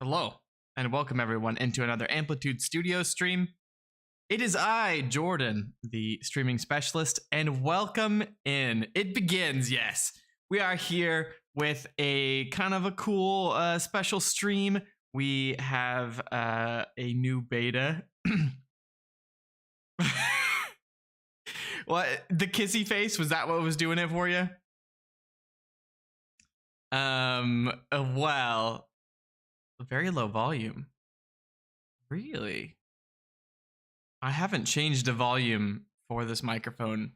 Hello, and welcome everyone into another Amplitude Studio stream. It is I, Jordan, the streaming specialist, and welcome in. It begins, yes. We are here with a kind of a cool special stream. We have a new beta. What? The kissy face? Was that what was doing it for you? Well, very low volume. Really? I haven't changed the volume for this microphone,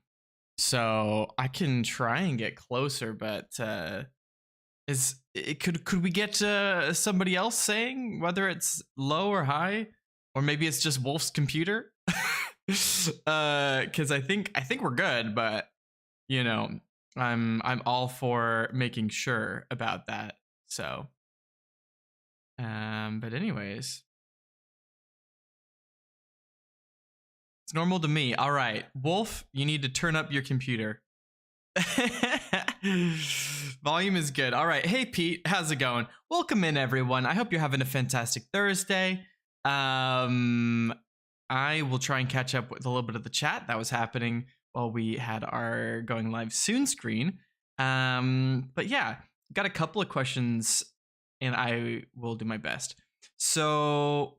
so I can try and get closer, but could we get somebody else saying whether it's low or high, or maybe it's just Wolf's computer? Because I think we're good, but you know, I'm all for making sure about that. So, but anyways. It's normal to me. All right, Wolf, you need to turn up your computer. Volume is good. All right. Hey, Pete, how's it going? Welcome in, everyone. I hope you're having a fantastic Thursday. I will try and catch up with a little bit of the chat that was happening while we had our going live soon screen. But yeah, got a couple of questions, and I will do my best. So,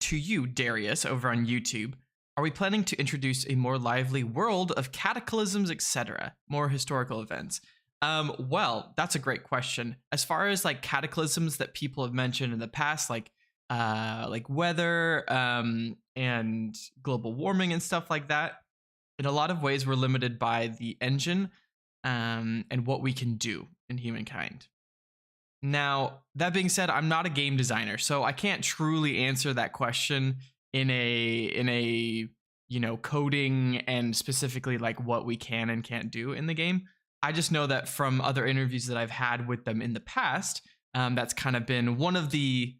to you, Darius, over on YouTube, are we planning to introduce a more lively world of cataclysms, etc., more historical events? Well, that's a great question. As far as like cataclysms that people have mentioned in the past, like weather, and global warming and stuff like that, in a lot of ways, we're limited by the engine, and what we can do in humankind. Now, that being said, I'm not a game designer, so I can't truly answer that question in a coding and specifically like what we can and can't do in the game. I just know that from other interviews that I've had with them in the past, that's kind of been one of the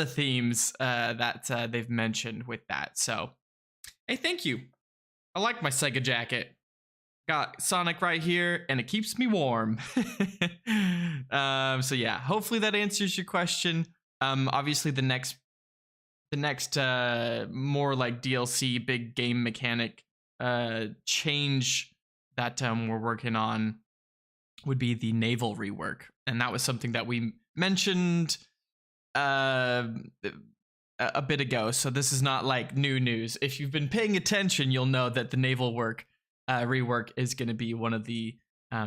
themes that they've mentioned with that. So, hey, thank you. I like my Sega jacket. Got Sonic right here, and it keeps me warm. So yeah, hopefully that answers your question. Obviously the next more like DLC big game mechanic change that we're working on would be the naval rework, and that was something that we mentioned a bit ago. So this is not like new news. If you've been paying attention, you'll know that the naval rework is going to be one of the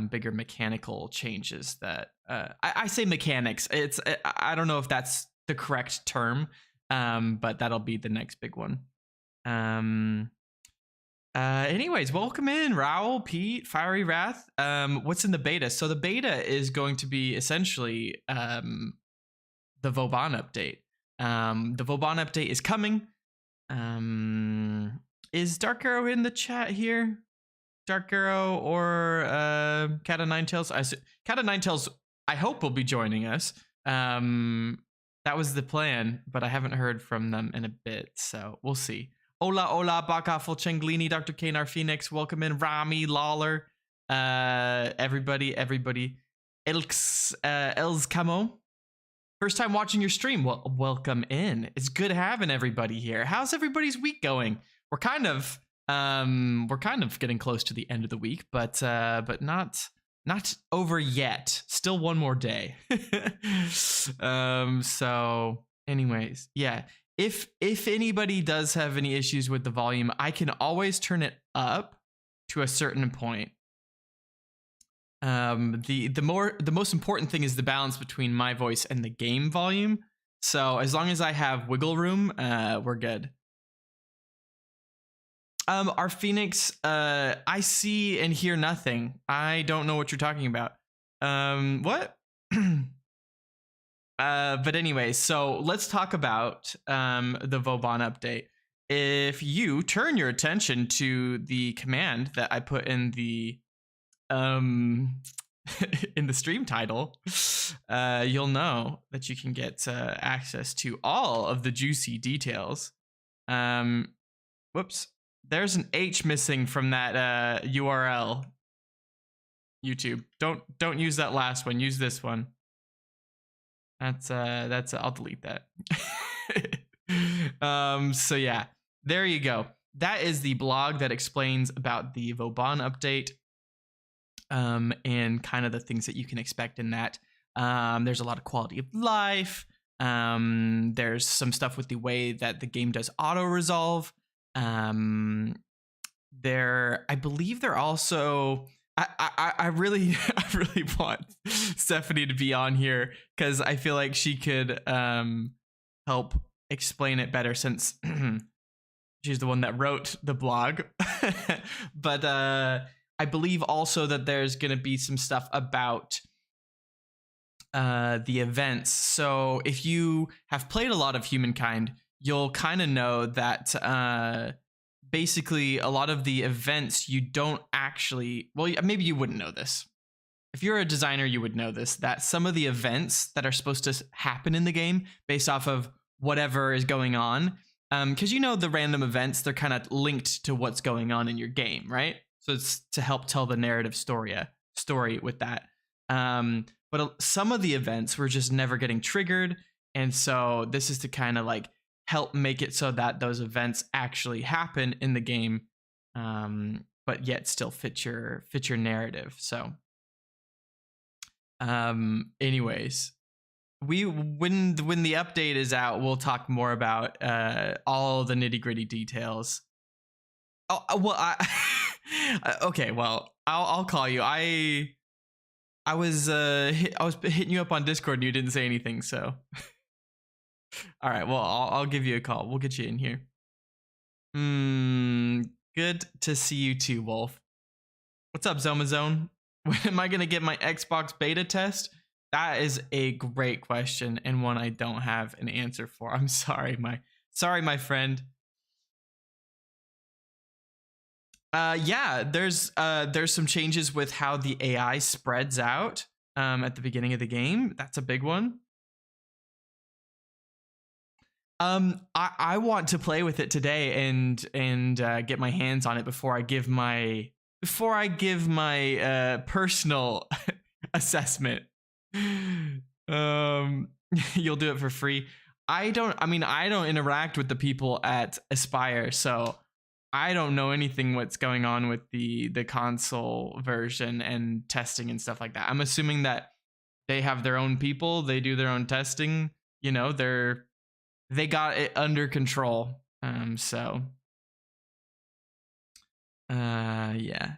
bigger mechanical changes that I say mechanics. I don't know if that's the correct term, but that'll be the next big one. Anyways, welcome in, Raoul, Pete, Fiery Wrath. What's in the beta? So the beta is going to be essentially the Vauban update. The Vauban update is coming. Is Dark Arrow in the chat here? Dark Arrow or Cat of Nine Tails? Cat of Nine Tails, I hope, will be joining us. That was the plan, but I haven't heard from them in a bit, so we'll see. Hola, Baka, Fulcenglini, Dr. Kanar Phoenix, welcome in, Rami, Lawler, everybody. Els Camo. First time watching your stream. Well, welcome in. It's good having everybody here. How's everybody's week going? We're kind of getting close to the end of the week, but not over yet. Still one more day. So anyways, yeah. If anybody does have any issues with the volume, I can always turn it up to a certain point. The most important thing is the balance between my voice and the game volume. So as long as I have wiggle room, we're good. Our Phoenix, I see and hear nothing. I don't know what you're talking about. What? But anyway, so let's talk about the Vauban update. If you turn your attention to the command that I put in the in the stream title, you'll know that you can get access to all of the juicy details. Whoops. There's an H missing from that URL. YouTube. Don't use that last one. Use this one. That's I'll delete that. So yeah, there you go. That is the blog that explains about the Vauban update, and kind of the things that you can expect in that. There's a lot of quality of life. There's some stuff with the way that the game does auto resolve. I believe they're also. I really I really want Stephanie to be on here because I feel like she could help explain it better since she's the one that wrote the blog. But I believe also that there's going to be some stuff about the events. So if you have played a lot of Humankind, you'll kind of know that basically a lot of the events you don't actually, well, maybe you wouldn't know this. If you're a designer, you would know this, that some of the events that are supposed to happen in the game based off of whatever is going on, because you know the random events, they're kind of linked to what's going on in your game, right? So it's to help tell the narrative story with that. But some of the events were just never getting triggered, and so this is to kind of like help make it so that those events actually happen in the game, but yet still fit your narrative. So, anyways, when the update is out, we'll talk more about all the nitty gritty details. Oh well, okay. Well, I'll call you. I was hitting you up on Discord and you didn't say anything, so. All right, well, I'll give you a call. We'll get you in here. Good to see you too, Wolf. What's up, Zomazone? When am I gonna get my Xbox beta test? That is a great question and one I don't have an answer for. I'm sorry, my friend. Yeah, there's some changes with how the AI spreads out at the beginning of the game. That's a big one. I want to play with it today and get my hands on it before I give my personal assessment. You'll do it for free. I don't interact with the people at Aspire, so I don't know anything what's going on with the console version and testing and stuff like that. I'm assuming that they have their own people, they do their own testing, you know, they got it under control. So yeah.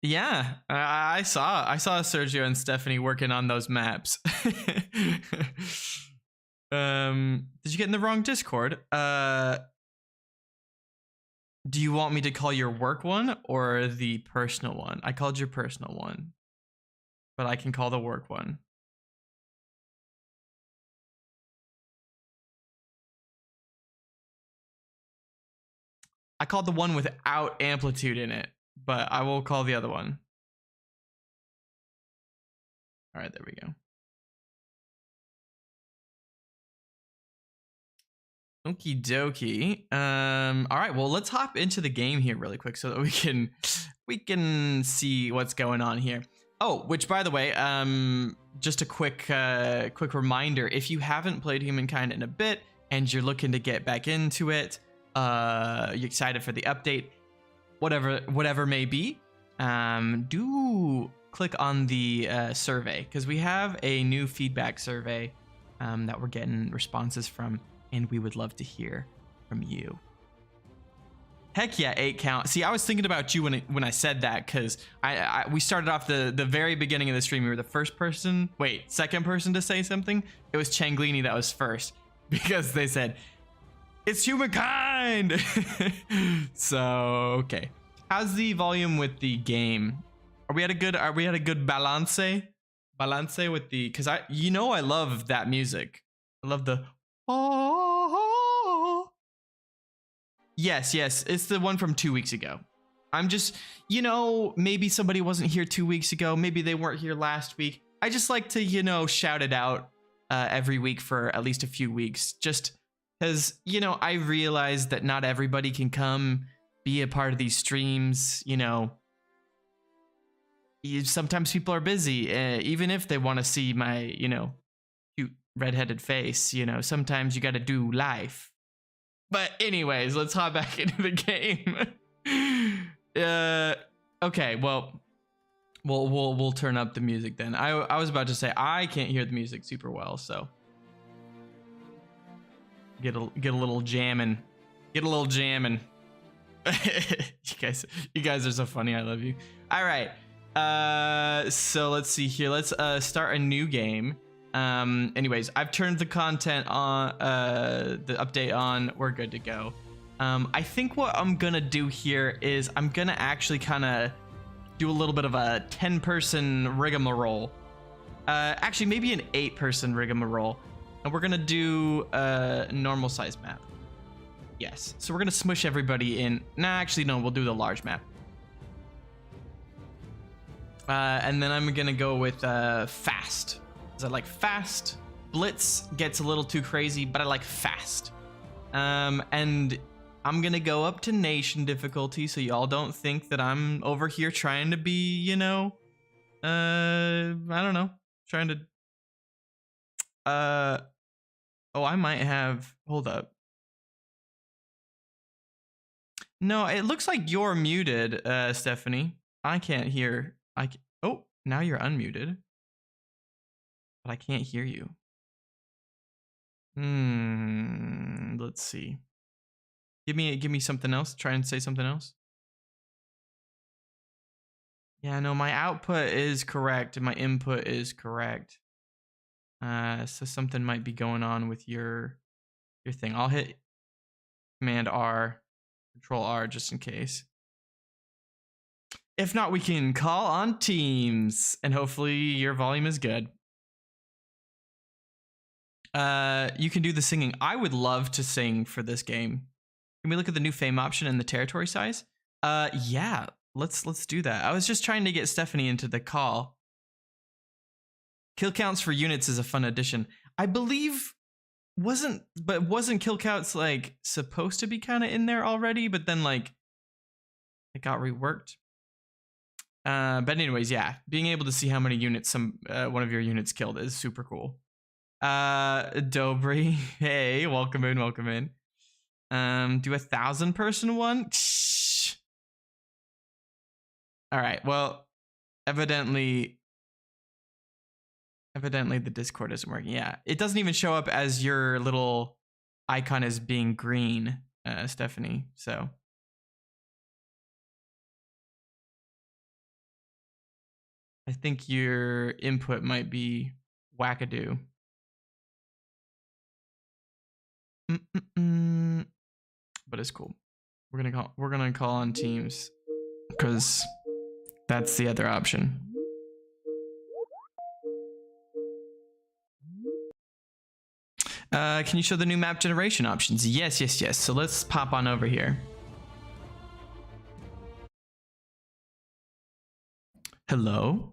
Yeah, I saw Sergio and Stephanie working on those maps. Did you get in the wrong Discord? Do you want me to call your work one or the personal one? I called your personal one, but I can call the work one. I called the one without amplitude in it, but I will call the other one. All right, there we go. Okie dokie. All right, well, let's hop into the game here really quick so that we can see what's going on here. Oh, which by the way, just a quick reminder, if you haven't played Humankind in a bit and you're looking to get back into it, you're excited for the update, whatever may be, do click on the survey, because we have a new feedback survey that we're getting responses from, and we would love to hear from you. Heck yeah, 8 count. See, I was thinking about you when I said that, because we started off the very beginning of the stream. We were the second person to say something. It was Changlini that was first, because they said, it's Humankind! So, okay. How's the volume with the game? Are we at a good balance with the, because I love that music. I love the Yes, it's the one from 2 weeks ago. I'm just, maybe somebody wasn't here 2 weeks ago. Maybe they weren't here last week. I just like to, shout it out every week for at least a few weeks. Just because, I realize that not everybody can come be a part of these streams, sometimes people are busy, even if they want to see my, cute redheaded face. Sometimes you got to do life. But anyways, let's hop back into the game. Okay, well, we'll turn up the music then. I was about to say I can't hear the music super well, so get a little jamming. Get a little jamming. You guys are so funny. I love you. All right. So let's see here. Let's start a new game. Anyways, I've turned the content on, the update on. We're good to go. I think what I'm gonna do here is I'm gonna actually kind of do a little bit of a 10-person rigmarole. Actually, maybe an 8-person rigmarole. And we're gonna do a normal size map. Yes. So we're gonna smush everybody in. Nah, actually, no. We'll do the large map. And then I'm gonna go with fast. Because I like fast. Blitz gets a little too crazy, but I like fast. And I'm gonna go up to nation difficulty, so y'all don't think that I'm over here trying to be, I don't know, trying to. Oh, I might have. Hold up. No, it looks like you're muted, Stephanie. I can't hear. Oh, now you're unmuted. But I can't hear you. Let's see. Give me something else. Try and say something else. Yeah, no, my output is correct and my input is correct. So something might be going on with your thing. I'll hit Command R, Control R just in case. If not, we can call on Teams, and hopefully your volume is good. You can do the singing. I would love to sing for this game. Can we look at the new fame option and the territory size? Yeah, let's do that. I was just trying to get Stephanie into the call. Kill counts for units is a fun addition. I believe wasn't kill counts like supposed to be kind of in there already, but then like it got reworked. But anyways, yeah, being able to see how many units one of your units killed is super cool. Dobry, hey, welcome in. Do 1,000-person one. All right, well, evidently the Discord isn't working. Yeah, it doesn't even show up as your little icon as being green, Stephanie. So I think your input might be wackadoo. But it's cool. We're gonna call on Teams because that's the other option. Can you show the new map generation options? Yes. So let's pop on over here. Hello?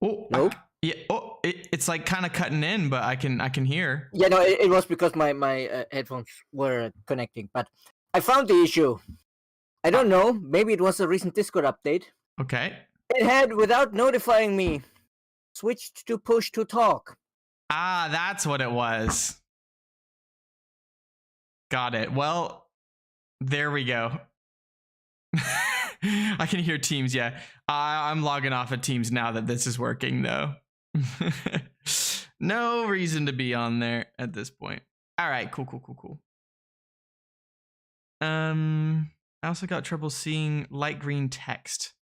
Oh, nope. Yeah. Oh, it's like kind of cutting in, but I can hear. Yeah, no, it was because my headphones were connecting, but I found the issue. I don't know. Maybe it was a recent Discord update. Okay. It had, without notifying me, switched to push to talk. Ah, that's what it was. Got it. Well, there we go. I can hear Teams. Yeah, I'm logging off of Teams now that this is working, though. No reason to be on there at this point. All right, cool. I also got trouble seeing light green text.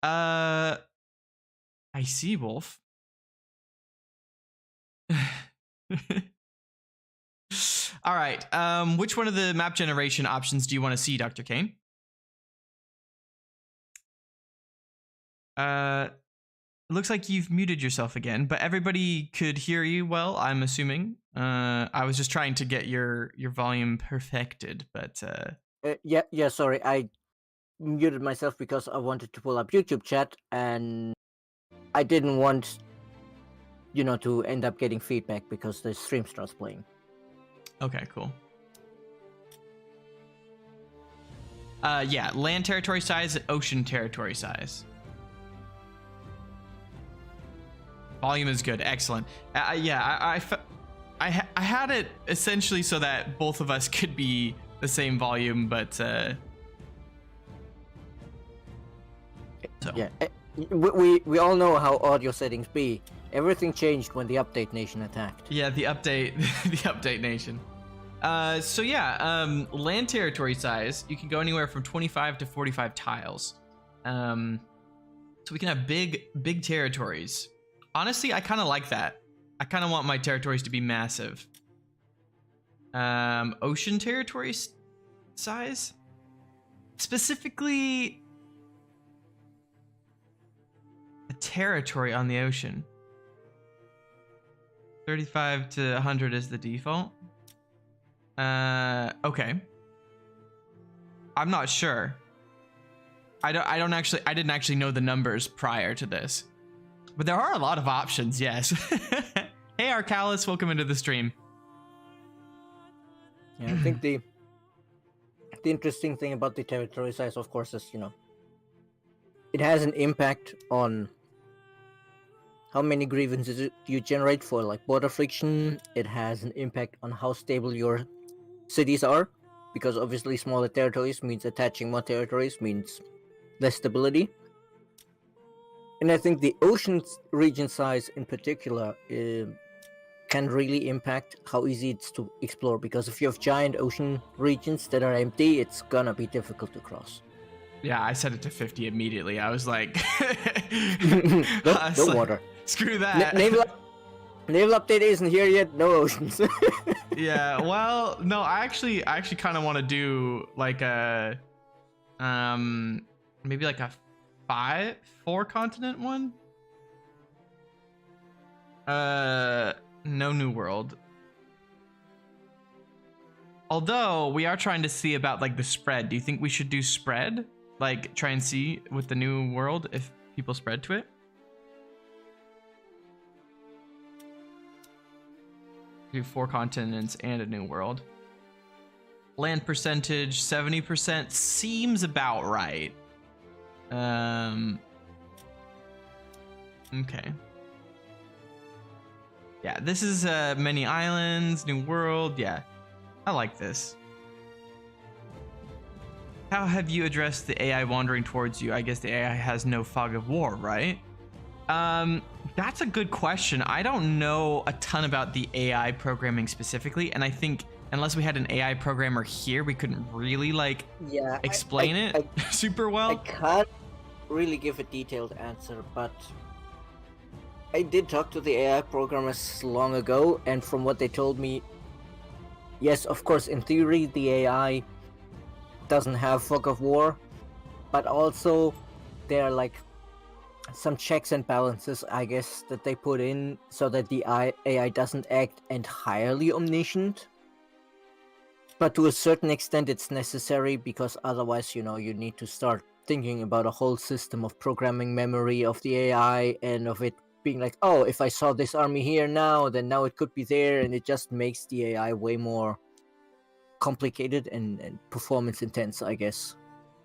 I see, Wolf. All right. Which one of the map generation options do you want to see, Dr. Kane? It looks like you've muted yourself again, but everybody could hear you well, I'm assuming. I was just trying to get your volume perfected, but yeah, sorry. I muted myself because I wanted to pull up YouTube chat and I didn't want to end up getting feedback because the stream starts playing. Okay, cool. Yeah, land territory size, ocean territory size. Volume is good. Excellent. Yeah, I had it essentially so that both of us could be the same volume, but so. Yeah, we all know how audio settings be. Everything changed when the update nation attacked. Yeah, the update, the update nation. So yeah, land territory size, you can go anywhere from 25 to 45 tiles. So we can have big territories. Honestly, I kind of like that. I kind of want my territories to be massive. Ocean territory size? Specifically, a territory on the ocean. 35 to 100 is the default. Okay. I'm not sure. I didn't actually know the numbers prior to this. But there are a lot of options, yes. Hey Arcalis, welcome into the stream. Yeah, I think the interesting thing about the territory size, of course, is, you know, it has an impact on how many grievances you generate for like border friction. It has an impact on how stable your cities are, because obviously smaller territories means attaching more territories means less stability. And I think the ocean region size in particular can really impact how easy it's to explore, because if you have giant ocean regions that are empty, it's gonna be difficult to cross. Yeah, I set it to 50 immediately. I was like, no water. Screw that. Naval update isn't here yet. No oceans. Yeah, well, no, I actually kind of want to do like a, maybe like a 4 continent one. No new world. Although we are trying to see about like the spread. Do you think we should do spread? Like try and see with the new world if people spread to it? Do 4 continents and a new world. Land percentage 70% seems about right. Okay. Yeah, this is many islands, new world. Yeah, I like this. How have you addressed the AI wandering towards you? I guess the AI has no fog of war, right? That's a good question. I don't know a ton about the AI programming specifically, and I think unless we had an AI programmer here, we couldn't really like explain it super well. I can't really give a detailed answer, but I did talk to the AI programmers long ago, and from what they told me, yes, of course, in theory, the AI doesn't have fog of war, but also there are like some checks and balances, I guess, that they put in so that the AI doesn't act entirely omniscient. But to a certain extent, it's necessary, because otherwise, you know, you need to start thinking about a whole system of programming memory of the AI and of it being like, oh, if I saw this army here now, then now it could be there, and it just makes the AI way more complicated and performance intense, I guess,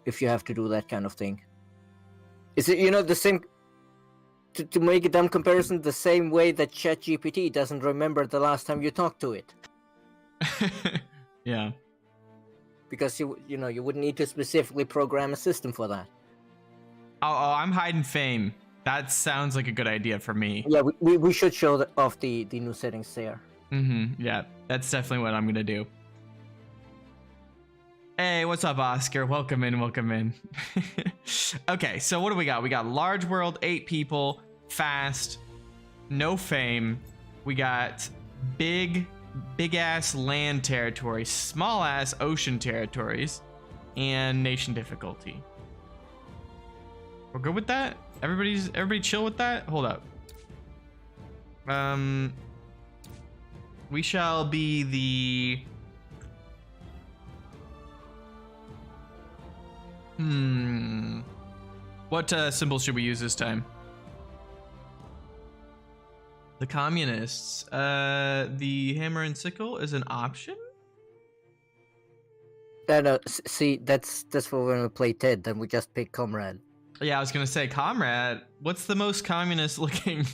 if you have to do that kind of thing. Is it, you know, the same, to make a dumb comparison, the same way that ChatGPT doesn't remember the last time you talked to it? Yeah. Because you know, you wouldn't need to specifically program a system for that. Oh, I'm hiding fame. That sounds like a good idea for me. Yeah, we should show off the new settings there. Yeah, that's definitely what I'm gonna do. Hey, what's up, Oscar? Welcome in, welcome in. Okay, so what do we got? We got large world, 8 people, fast, no fame. We got big ass land territories, small ass ocean territories, and nation difficulty. We're good with that? Everybody chill with that? Hold up. We shall be the what symbol should we use this time? The communists. The hammer and sickle is an option? No, see, that's for when we play Ted. Then we just pick Comrade. Yeah, I was gonna say, comrade. What's the most communist-looking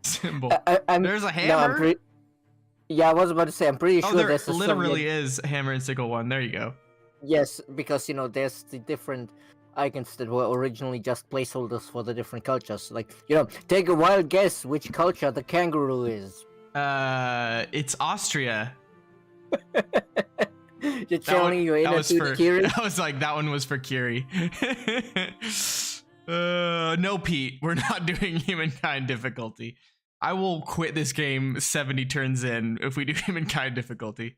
symbol? I'm There's a no, hammer. yeah, I was about to say. I'm pretty Oh, sure there there's a literally Soviet. is a hammer and sickle one. There you go. Yes, because there's the different icons that were originally just placeholders for the different cultures. Like, take a wild guess which culture the kangaroo is. It's Austria. You're channeling your inner Kiri. I was like, that one was for Kiri. No, Pete, we're not doing humankind difficulty. I will quit this game 70 turns in if we do humankind difficulty.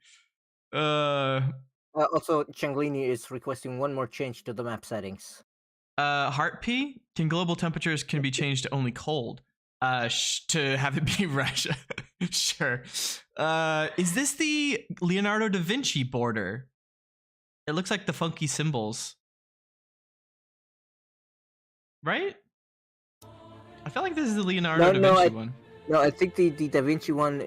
Also, Changlini is requesting one more change to the map settings. Heart P, can global temperatures can be changed to only cold? To have it be Russia. Sure. Is this the Leonardo da Vinci border? It looks like the funky symbols. Right? I feel like this is the Leonardo da Vinci one. No, I think the Da Vinci one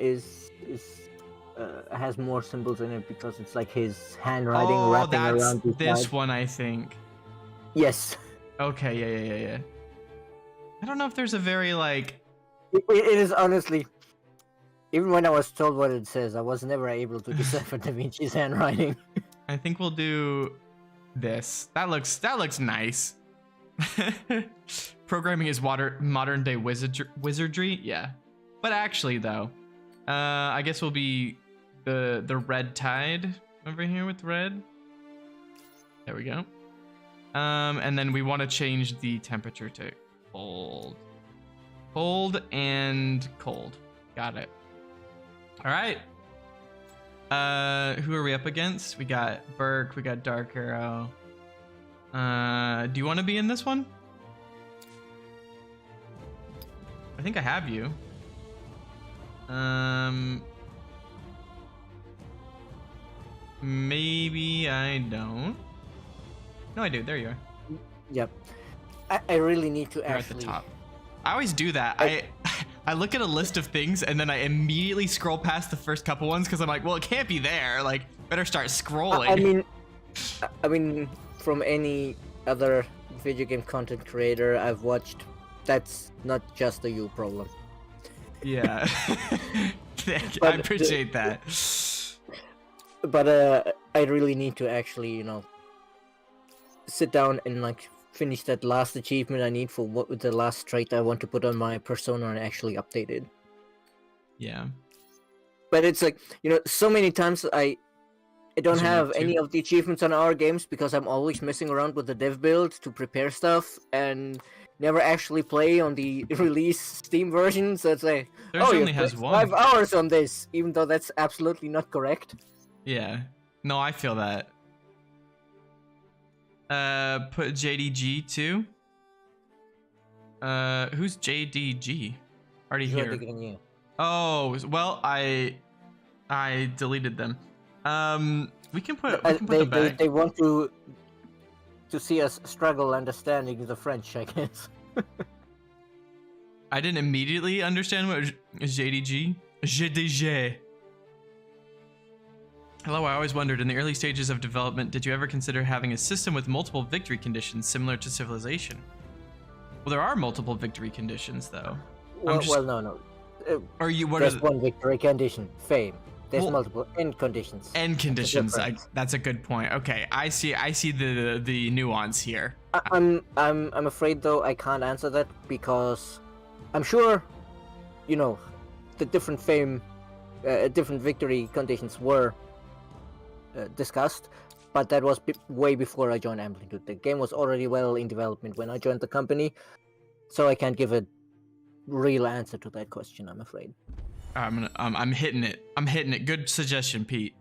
has more symbols in it because it's like his handwriting wrapping around this one, I think. Yes. Okay, yeah. I don't know if there's a very like. It is honestly. Even when I was told what it says, I was never able to decipher Da Vinci's handwriting. I think we'll do this. That looks nice. Programming is modern day wizardry. Yeah, but actually though, I guess we'll be the red tide over here with red. There we go. And then we want to change the temperature to cold and cold. Got it. All right. Who are we up against? We got Burke. We got Dark Arrow. Do you want to be in this one? I think I have you. Maybe I don't. No, I do. There you are. Yep. I really need to You're actually. At the top. I always do that. I look at a list of things and then I immediately scroll past the first couple ones because I'm like, well, it can't be there. Like, better start scrolling. I mean, from any other video game content creator I've watched, that's not just a you problem. Yeah. I appreciate that. But I really need to actually, sit down and like finish that last achievement I need for what the last trait I want to put on my persona and actually update it. Yeah. But it's like, so many times I don't have any of the achievements on our games because I'm always messing around with the dev build to prepare stuff and never actually play on the release Steam version. So it's like, only has 5 hours on this, even though that's absolutely not correct. Yeah. No, I feel that. Put JDG too. Who's JDG? Already here. Oh, well, I deleted them. We can put them back. They want to see us struggle understanding the French, I guess. I didn't immediately understand what is JDG. JDG. Hello, I always wondered, in the early stages of development, did you ever consider having a system with multiple victory conditions similar to Civilization? Well, there are multiple victory conditions, though. No. There's one victory condition, fame. There's multiple end conditions. End conditions. That's a good point. Okay, I see the nuance here. I'm afraid though I can't answer that because I'm sure, the different fame, different victory conditions were discussed, but that was way before I joined Amplitude. The game was already well in development when I joined the company, so I can't give a real answer to that question, I'm afraid. I'm hitting it. I'm hitting it. Good suggestion, Pete.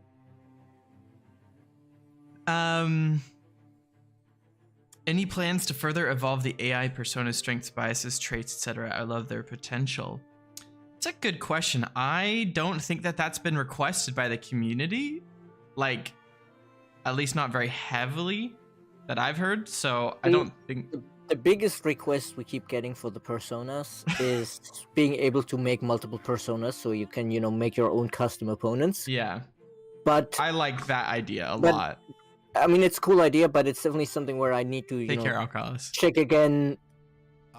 Any plans to further evolve the AI persona strengths, biases, traits, etc.? I love their potential. It's a good question. I don't think that that's been requested by the community. Like, at least not very heavily that I've heard. So I don't think... The biggest request we keep getting for the personas is being able to make multiple personas so you can, make your own custom opponents. Yeah. But I like that idea a lot. I mean, it's a cool idea, but it's definitely something where I need to, Take care, Alcalis. check again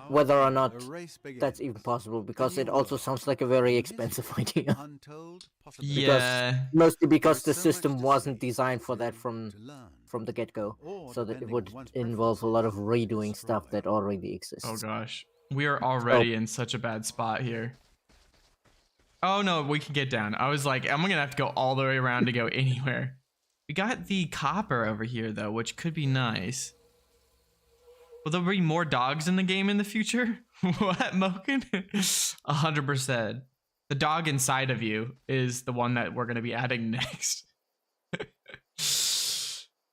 whether or not The race begins. that's even possible, because new it also world. sounds like a very A expensive mystery, idea. untold possibilities. Yeah. Mostly because There the is so much system to wasn't see, designed for that to from learn, the get-go, or, so that it depending would on one's involve a lot of preferences, redoing stuff destroy. that already exists. Oh gosh. We are So, already in such a bad spot here. Oh no, we can get down. I was like, I'm gonna have to go all the way around to go anywhere. We got the copper over here though, which could be nice. Will there be more dogs in the game in the future? What, Moken? 100%. The dog inside of you is the one that we're gonna be adding next.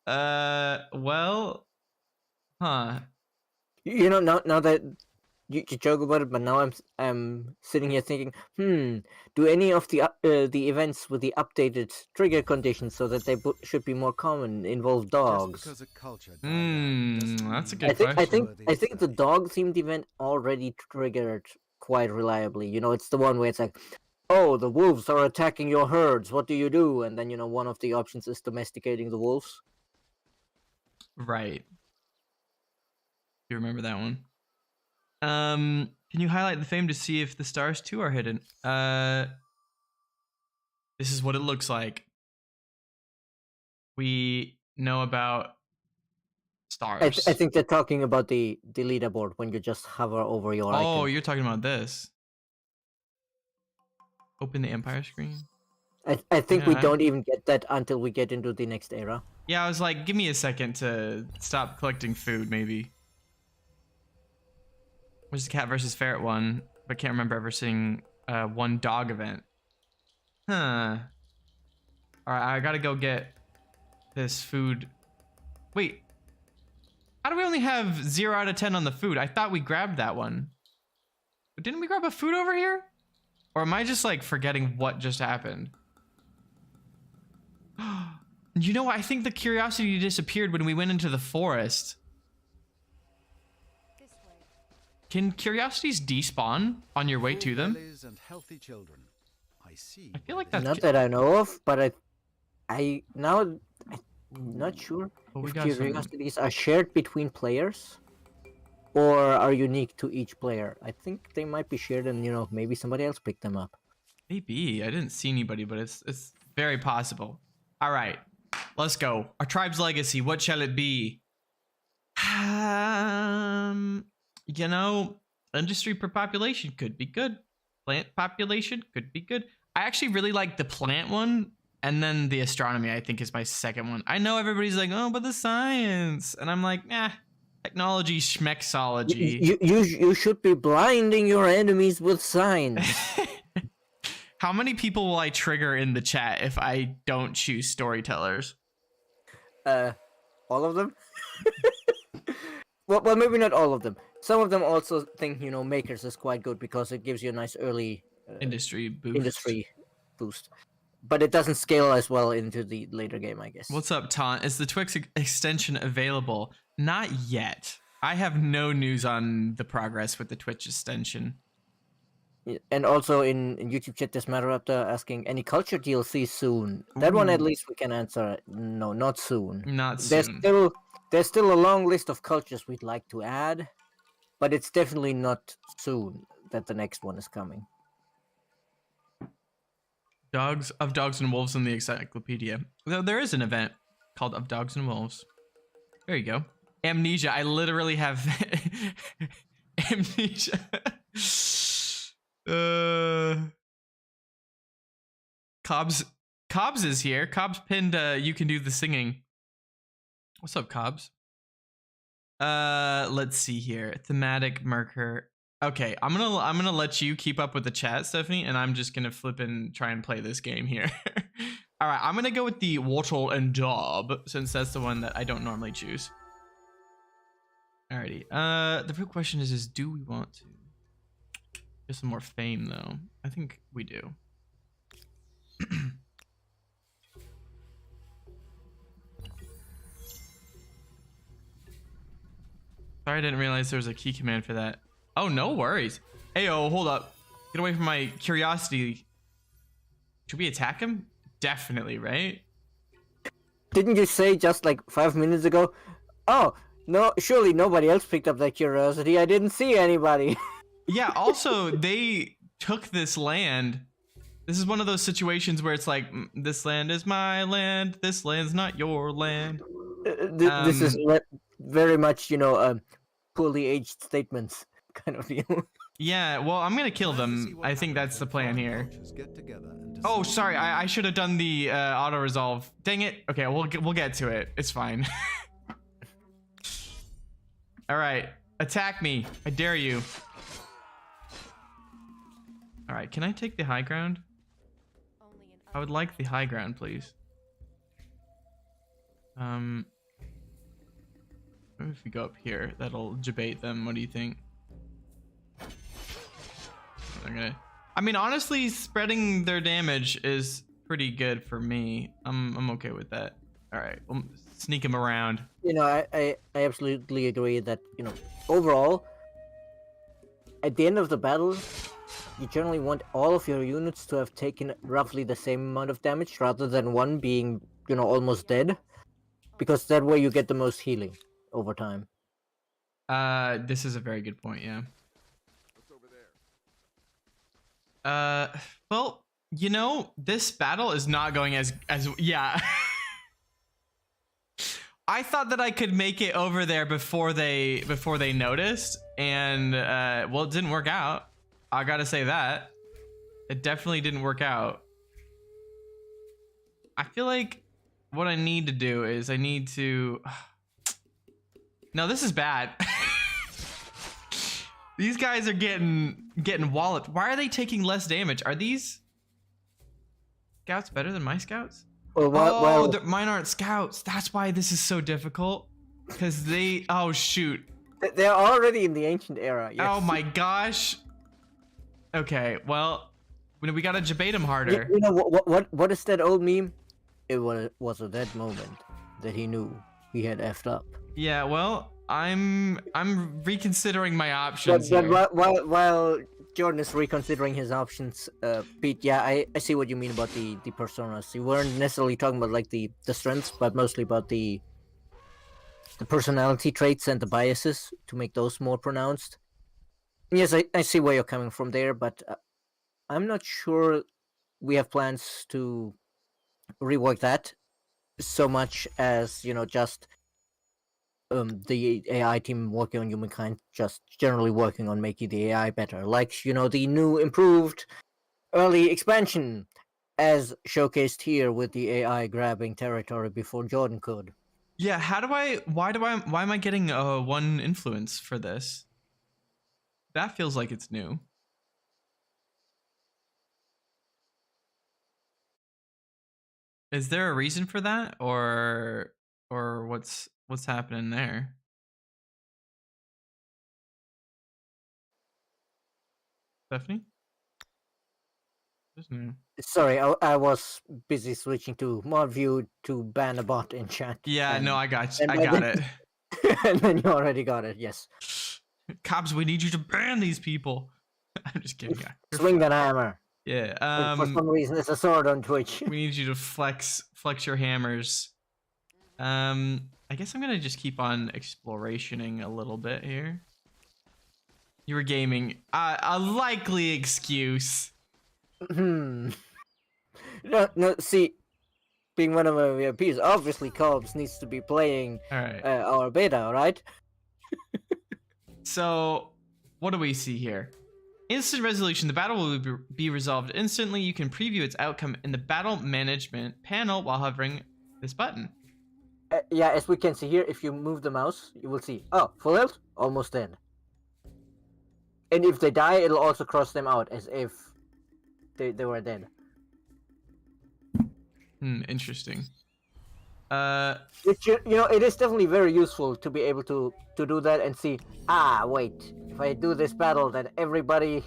Well, huh. now that you joke about it, but now I'm sitting here thinking, do any of the events with the updated trigger conditions, so that they should be more common, involve Just dogs? because a culture died out doesn't That's a mean good I think question. I think the dog themed event already triggered quite reliably. It's the one where it's like, oh, the wolves are attacking your herds. What do you do? And then one of the options is domesticating the wolves. Right. You remember that one? Can you highlight the fame to see if the stars too are hidden? This is what it looks like. We know about stars. I think they're talking about the leaderboard when you just hover over your icon. Oh, you're talking about this. Open the Empire screen. I think we Yeah. don't even get that until we get into the next era. Yeah, I was like, give me a second to stop collecting food, maybe. Where's the cat versus ferret one? But can't remember ever seeing one dog event. Huh. Alright, I gotta go get this food. Wait. How do we only have 0 out of 10 on the food? I thought we grabbed that one. But didn't we grab a food over here? Or am I just like forgetting what just happened? You know what? I think the curiosity disappeared when we went into the forest. Can curiosities despawn on your way to them? And healthy children. I see. I feel like that's Not that I know of, but I'm not sure Oh, we if got some. curiosities are shared between players or are unique to each player. I think they might be shared, and maybe somebody else picked them up. Maybe. I didn't see anybody, but it's very possible. All right. Let's go. Our tribe's legacy. What shall it be? Industry per population could be good. Plant population could be good. I actually really like the plant one, and then the astronomy, I think, is my second one. I know everybody's like, oh, but the science. And I'm like, technology schmexology. You should be blinding your enemies with science. How many people will I trigger in the chat if I don't choose storytellers? All of them? well, maybe not all of them. Some of them also think, makers is quite good because it gives you a nice early Industry boost. But it doesn't scale as well into the later game, I guess. What's up, Taunt? Is the Twix extension available? Not yet. I have no news on the progress with the Twitch extension. And also in YouTube chat, there's Matter asking, any culture DLC soon? That one at least we can answer. No, not soon. Not soon. There's still a long list of cultures we'd like to add, but it's definitely not soon that the next one is coming. Dogs and Wolves in the encyclopedia. There is an event called Of Dogs and Wolves. There you go. Amnesia. I literally have amnesia. Cobbs is here. Cobbs pinned you can do the singing. What's up, Cobbs? Let's see here. Thematic marker. Okay, I'm gonna let you keep up with the chat, Stephanie, and I'm just gonna flip and try and play this game here. All right, I'm gonna go with the Wattle and Daub since that's the one that I don't normally choose. Alrighty. The real question is do we want to get some more fame though? I think we do. Sorry, I didn't realize there was a key command for that. Oh, no worries. Heyo, hold up. Get away from my curiosity. Should we attack him? Definitely, right? Didn't you say just like 5 minutes ago? Oh no! Surely nobody else picked up that curiosity. I didn't see anybody. Yeah, also, they took this land. This is one of those situations where it's like, this land is my land, this land's not your land. This is very much, poorly aged statements kind of deal. Yeah, well, I'm gonna kill them. I think that's the plan here. Oh, sorry, I should have done the auto resolve. Dang it. Okay, we'll get to it. It's fine. All right, attack me. I dare you. All right, can I take the high ground? I would like the high ground, please. Maybe if we go up here, that'll debate them. What do you think? I mean, honestly, spreading their damage is pretty good for me. I'm okay with that. All right, we'll sneak him around. I absolutely agree that, overall, at the end of the battle, you generally want all of your units to have taken roughly the same amount of damage rather than one being, almost dead. Because that way you get the most healing over time. This is a very good point, yeah. Well, this battle is not going as yeah. I thought that I could make it over there before they noticed, and well, it didn't work out. I gotta say that. It definitely didn't work out. I feel like what I need to do is I need to... No, this is bad. These guys are getting walloped. Why are they taking less damage? Are these scouts better than my scouts? Well, mine aren't scouts. That's why this is so difficult. Because they... Oh, shoot. They're already in the ancient era. Yes. Oh my gosh. Okay, well, we gotta debate them harder. You know what is that old meme? It was at that moment that he knew he had effed up. Yeah, well, I'm reconsidering my options But here. while Jordan is reconsidering his options, Pete, yeah, I see what you mean about the personas. You weren't necessarily talking about like the strengths, but mostly about the personality traits and the biases to make those more pronounced. Yes, I see where you're coming from there, but I'm not sure we have plans to rework that so much as, just the AI team working on Humankind, just generally working on making the AI better. Like, the new improved early expansion, as showcased here with the AI grabbing territory before Jordan could. Yeah, why am I getting one influence for this? That feels like it's new. Is there a reason for that, or what's happening there? Stephanie? What's new? Sorry, I was busy switching to mod view to ban a bot in chat. Yeah, no, I got it. And then you already got it, yes. Cops, we need you to ban these people. I'm just kidding. Swing that hammer. Yeah. For some reason, it's a sword on Twitch. We need you to flex your hammers. I guess I'm gonna just keep on explorationing a little bit here. You were gaming. A likely excuse. No, see, being one of my VIPs, obviously Cobbs needs to be playing our beta, right? So, what do we see here? Instant resolution. The battle will be resolved instantly. You can preview its outcome in the battle management panel while hovering this button. Yeah, as we can see here, if you move the mouse, you will see, oh, full health, almost dead. And if they die, it'll also cross them out as if they were dead. Interesting. Which, it is definitely very useful to be able to do that and see, wait, if I do this battle, then everybody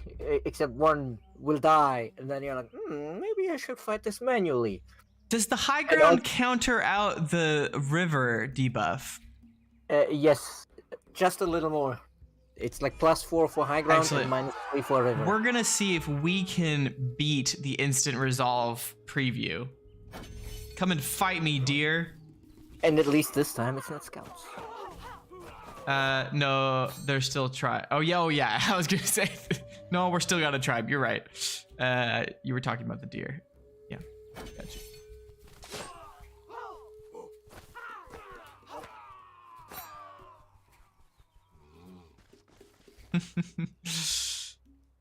except one will die, and then you're like, maybe I should fight this manually. Does the high ground counter out the river debuff? Yes, just a little more. It's like +4 for high ground and -3 for river. We're gonna see if we can beat the instant resolve preview. Come and fight me, dear. And at least this time it's not scouts. No, they're still tribe. Oh yeah. I was gonna say, no, we're still got a tribe. You're right. You were talking about the deer. Yeah, got you.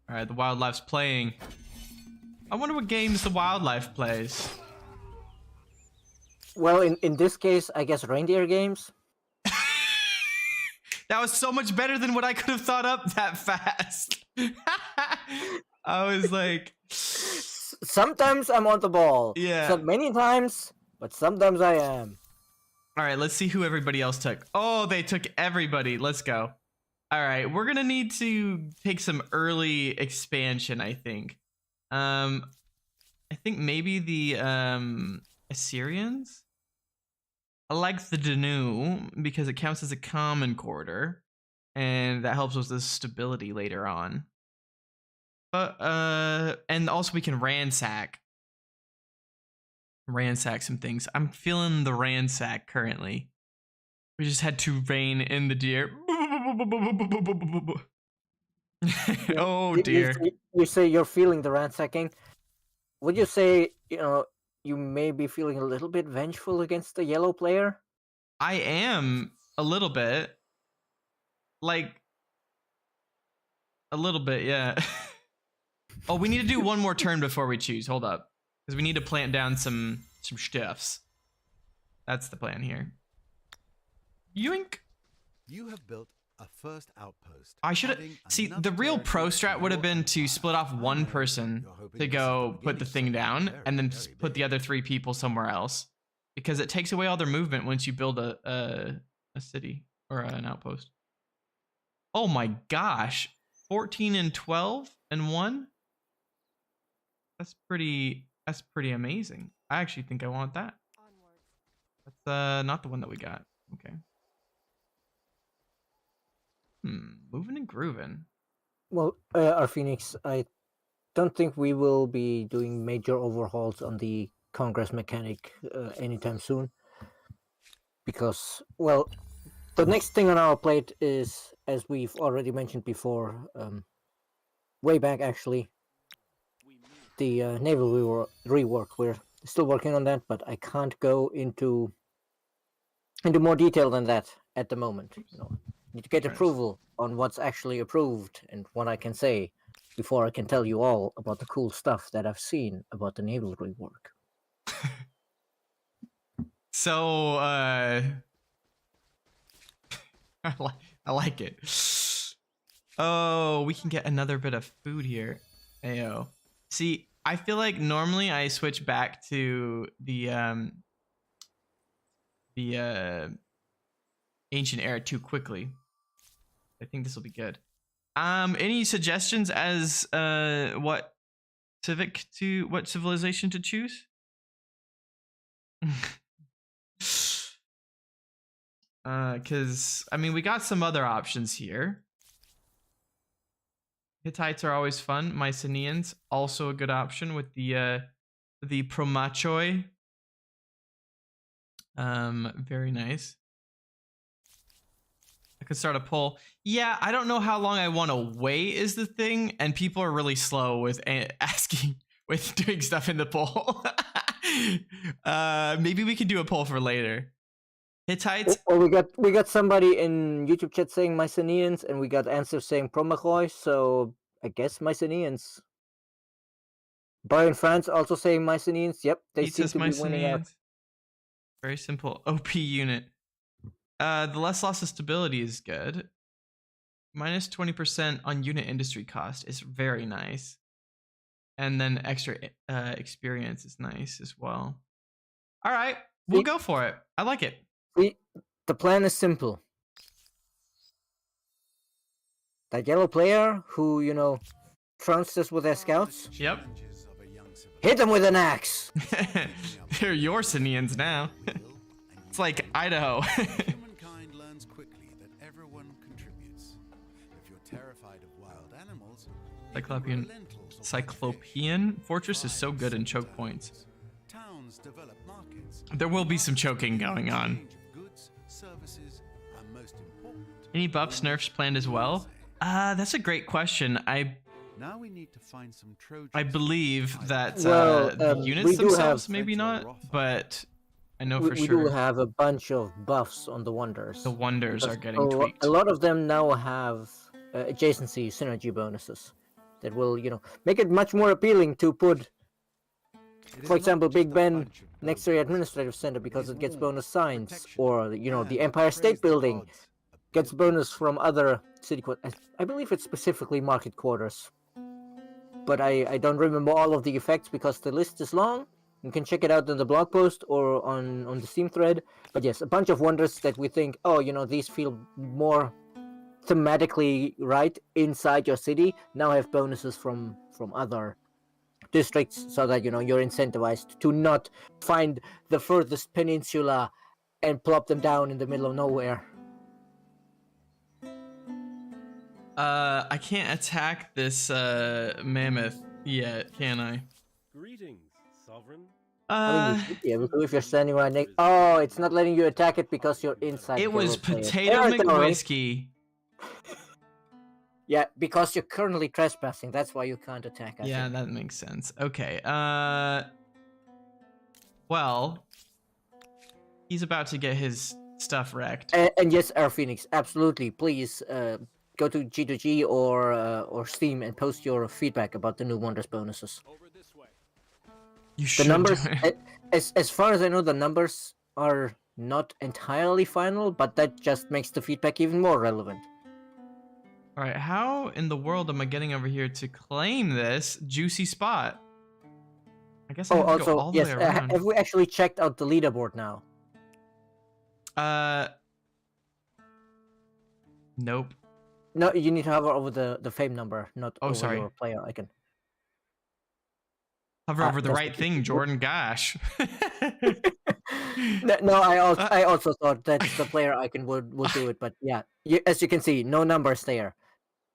All right, the wildlife's playing. I wonder what games the wildlife plays. Well, in this case, I guess reindeer games. That was so much better than what I could have thought up that fast. I was like, Sometimes I'm on the ball. Yeah. Not many times, but sometimes I am. all right, let's see who everybody else took. Oh, they took everybody. Let's go. All right, we're gonna need to take some early expansion, I think. I think maybe the Assyrians. I like the Danu because it counts as a common quarter, and that helps with the stability later on. But and also we can ransack some things. I'm feeling the ransack currently. We just had to rein in the deer. Oh dear. You say you're feeling the ransacking. Would you say, you may be feeling a little bit vengeful against the yellow player? I am a little bit. Like a little bit, yeah. Oh, we need to do one more turn before we choose. Hold up. Because we need to plant down some stuffs. That's the plan here. Yoink. You have built a first outpost. I should have see the real pro strat would have been to split off one person to go put the thing down and then just put the other 3 people somewhere else, because it takes away all their movement once you build a city or an outpost. Oh my gosh, 14 and 12 and 1. That's pretty amazing. I actually think I want that. That's not the one that we got. Okay. Moving and grooving. Well, our Phoenix, I don't think we will be doing major overhauls on the Congress mechanic anytime soon. Because, well, the next thing on our plate is, as we've already mentioned before, way back actually, the naval rework. We're still working on that, but I can't go into more detail than that at the moment. Need to get approval on what's actually approved and what I can say before I can tell you all about the cool stuff that I've seen about the naval rework. So, I like it. Oh, we can get another bit of food here. Ayo. See, I feel like normally I switch back to the ancient era too quickly. I think this will be good. Any suggestions as what civilization to choose? Because I mean, we got some other options here. Hittites are always fun. Mycenaeans also a good option with the Promachoi. Very nice. I could start a poll. Yeah, I don't know how long I want to wait is the thing, and people are really slow with doing stuff in the poll. Maybe we could do a poll for later. Hittites. Well, we got somebody in YouTube chat saying Mycenaeans, and we got answers saying Promachoi, so I guess Mycenaeans. Brian France also saying Mycenaeans. Yep, they seem to be winning out. Very simple. OP unit. The less loss of stability is good. Minus 20% on unit industry cost is very nice. And then extra experience is nice as well. All right, we'll go for it. I like it. The plan is simple. That yellow player who, trounced us with their scouts. Yep. Hit them with an axe. They're Yorsinians now. It's like Idaho. Humankind learns quickly that everyone contributes. If you're terrified of wild animals, Cyclopean Fortress is so good in choke points. towns develop markets. There will be some choking going on. Exchange of goods, services, and most important, Any buffs, nerfs planned as well? That's a great question. now we need to find some Trojans. I believe that Well, the we units do themselves, have- maybe not, but I know we, for we sure do have a bunch of buffs on the wonders. the wonders are Because getting tweaked. A lot of them now have adjacency synergy bonuses that will, make it much more appealing to put, It is for not example, just Big a Ben bunch of next to the buildings. administrative center because is it gets warmth, bonus signs, protection, or the and, Empire praise State the Building gods, a gets building. bonus from other city quarters. I believe it's specifically market quarters, but I don't remember all of the effects because the list is long. You can check it out in the blog post or on the Steam thread. But yes, a bunch of wonders that we think, these feel more thematically right inside your city now have bonuses from other districts, so that you're incentivized to not find the furthest peninsula and plop them down in the middle of nowhere. I can't attack this mammoth yet, can I? Greetings, sovereign. I mean, you should be able to if you're standing right next. Oh, it's not letting you attack it because you're inside. It the was roleplayer Potato territory. McWhiskey. Yeah, because you're currently trespassing. That's why you can't attack. I Yeah, think. that makes sense. Okay. Well, he's about to get his stuff wrecked. And yes, Air Phoenix, absolutely. Please go to G2G or Steam and post your feedback about the new Wonders bonuses. Over this way. You The should. numbers, as far as I know, the numbers are not entirely final, but that just makes the feedback even more relevant. All right, how in the world am I getting over here to claim this juicy spot? I guess I Oh, have to go also, all the yes, way around. have we actually checked out the leaderboard now? Nope. No, you need to hover over the fame number, not Oh, over sorry. your player icon. Hover over the that's right what thing, Jordan. Gosh. No, I also thought that the player icon would do it, but yeah, as you can see, no numbers there.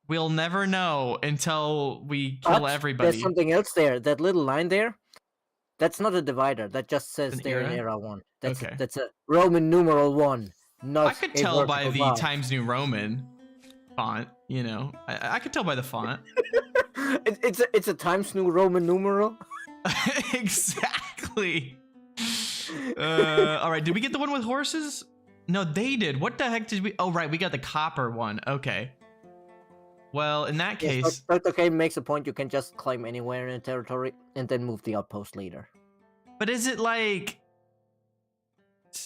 We'll never know until we kill But everybody. there's something else there. That little line there, that's not a divider. That just says An they're in era? era 1. That's Okay. that's a Roman numeral 1, not I could a tell by vertical the bar. Times New Roman font, I could tell by the font. It's a Times New Roman numeral. Exactly. All right, did we get the one with horses? No, they did. What the heck did we? Oh, right, we got the copper one. Okay. Well, in that Yes, case, but okay, makes a point. You can just climb anywhere in a territory and then move the outpost later. but is it like?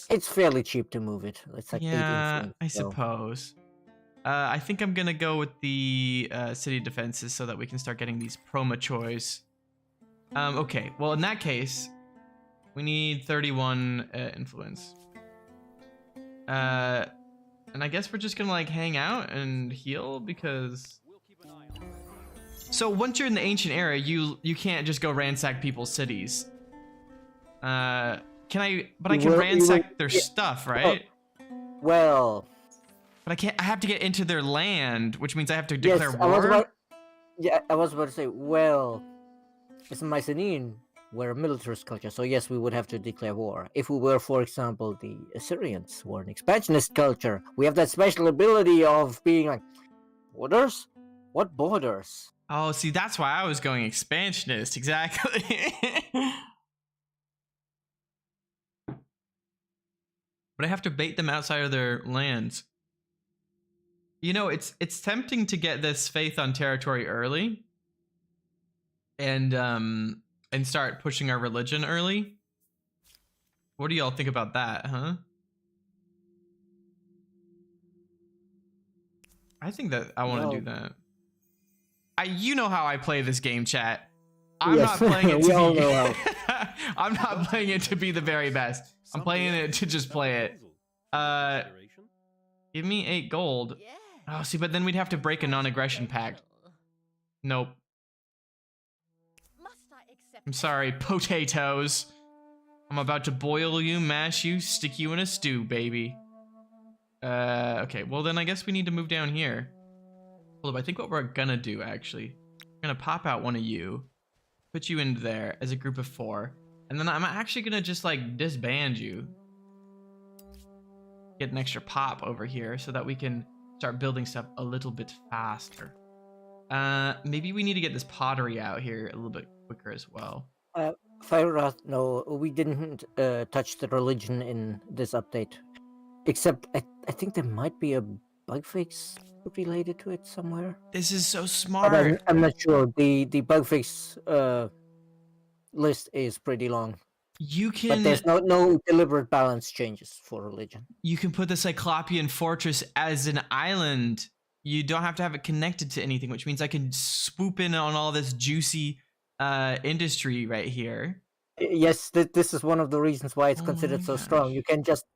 It's fairly cheap to move it. It's like 8 Yeah, influence, I so- suppose. I think I'm gonna go with the city defenses so that we can start getting these promo choice. Okay. Well, in that case, we need 31 influence. And I guess we're just gonna like hang out and heal because. We'll keep an eye on it. So once you're in the ancient era, you can't just go ransack people's cities. Can I? But I You can will- you ransack will- their yeah. stuff, right? Well, But I can't. I have to get into their land, which means I have to yes, declare I was war. about to say, well, it's Mycenaean, we're a militarist culture, so yes, we would have to declare war. If we were, for example, the Assyrians, who are an expansionist culture, we have that special ability of being like, borders? What borders? Oh, see, that's why I was going expansionist. Exactly. But I have to bait them outside of their lands. It's tempting to get this faith on territory early, and start pushing our religion early. What do y'all think about that, huh? I think that I want to do that. You know how I play this game, chat. I'm Yes, not playing it we all to know be. I'm not playing it to be the very best. I'm playing it to just play it. Consideration? Give me 8 gold. Oh, see, but then we'd have to break a non-aggression pact. Nope. I'm sorry, potatoes. I'm about to boil you, mash you, stick you in a stew, baby. Okay, well then I guess we need to move down here. Hold up, I think what we're gonna do, actually, we're gonna pop out one of you, put you in there as a group of 4. And then I'm actually gonna just like disband you. Get an extra pop over here so that we can start building stuff a little bit faster. Maybe we need to get this pottery out here a little bit quicker as well. Firewrath, no, we didn't touch the religion in this update. Except, I think there might be a bug fix related to it somewhere. This is so But smart. I'm not sure. The bug fix list is pretty long. You But there's can no deliberate balance changes for religion. put the Cyclopean Fortress as an island. You don't have to have it connected to anything, which means I can swoop in on all this juicy industry right here. Yes, this is one of the reasons why it's Oh considered my so strong. gosh. You can just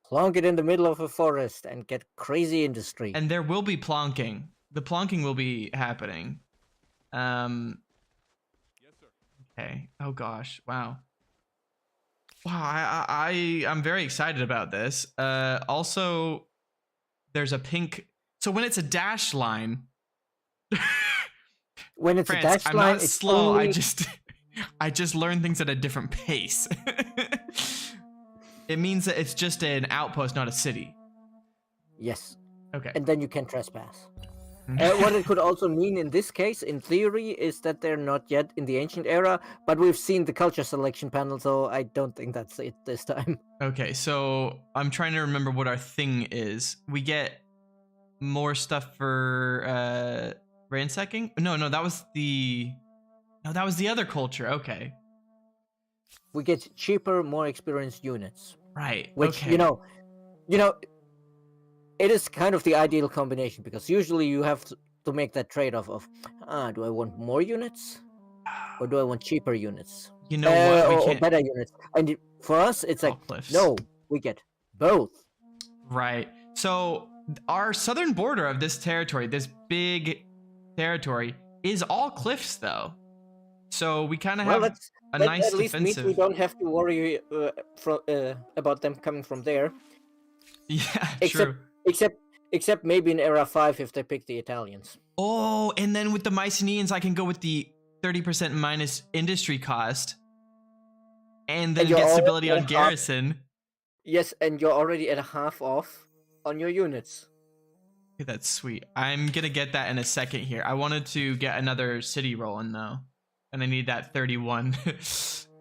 plonk it in the middle of a forest and get crazy industry. And there will be plonking. The plonking will be happening. Okay. Oh gosh. Wow. Wow. I'm very excited about this. Also, there's a pink. So when it's a dash line, When it's France, a dash I'm line, not it's slow. only... I just learn things at a different pace. It means that it's just an outpost, not a city. Yes, Okay. and then you can trespass. What it could also mean in this case, in theory, is that they're not yet in the ancient era, but we've seen the culture selection panel, so I don't think that's it this time. Okay, so I'm trying to remember what our thing is. We get more stuff for ransacking? No, that was the other culture. Okay. We get cheaper, more experienced units, Right. which okay. you know, it is kind of the ideal combination because usually you have to make that trade-off of, do I want more units or do I want cheaper units? You know what? We Or can't. better units. And for us, it's like, Cliffs. no, we get both. Right. So our southern border of this territory, this big territory, is all cliffs, though. So we kind of Well, have a that nice at least means defensive. we don't have to worry about them coming from there. Yeah, Except, true. except maybe in Era 5 if they pick the Italians. Oh, and then with the Mycenaeans, I can go with the 30% minus industry cost, and then you're get already stability at on half- garrison. Yes, and you're already at a half off on your units. Okay, that's sweet. I'm gonna get that in a second here. I wanted to get another city rolling though, and I need that 31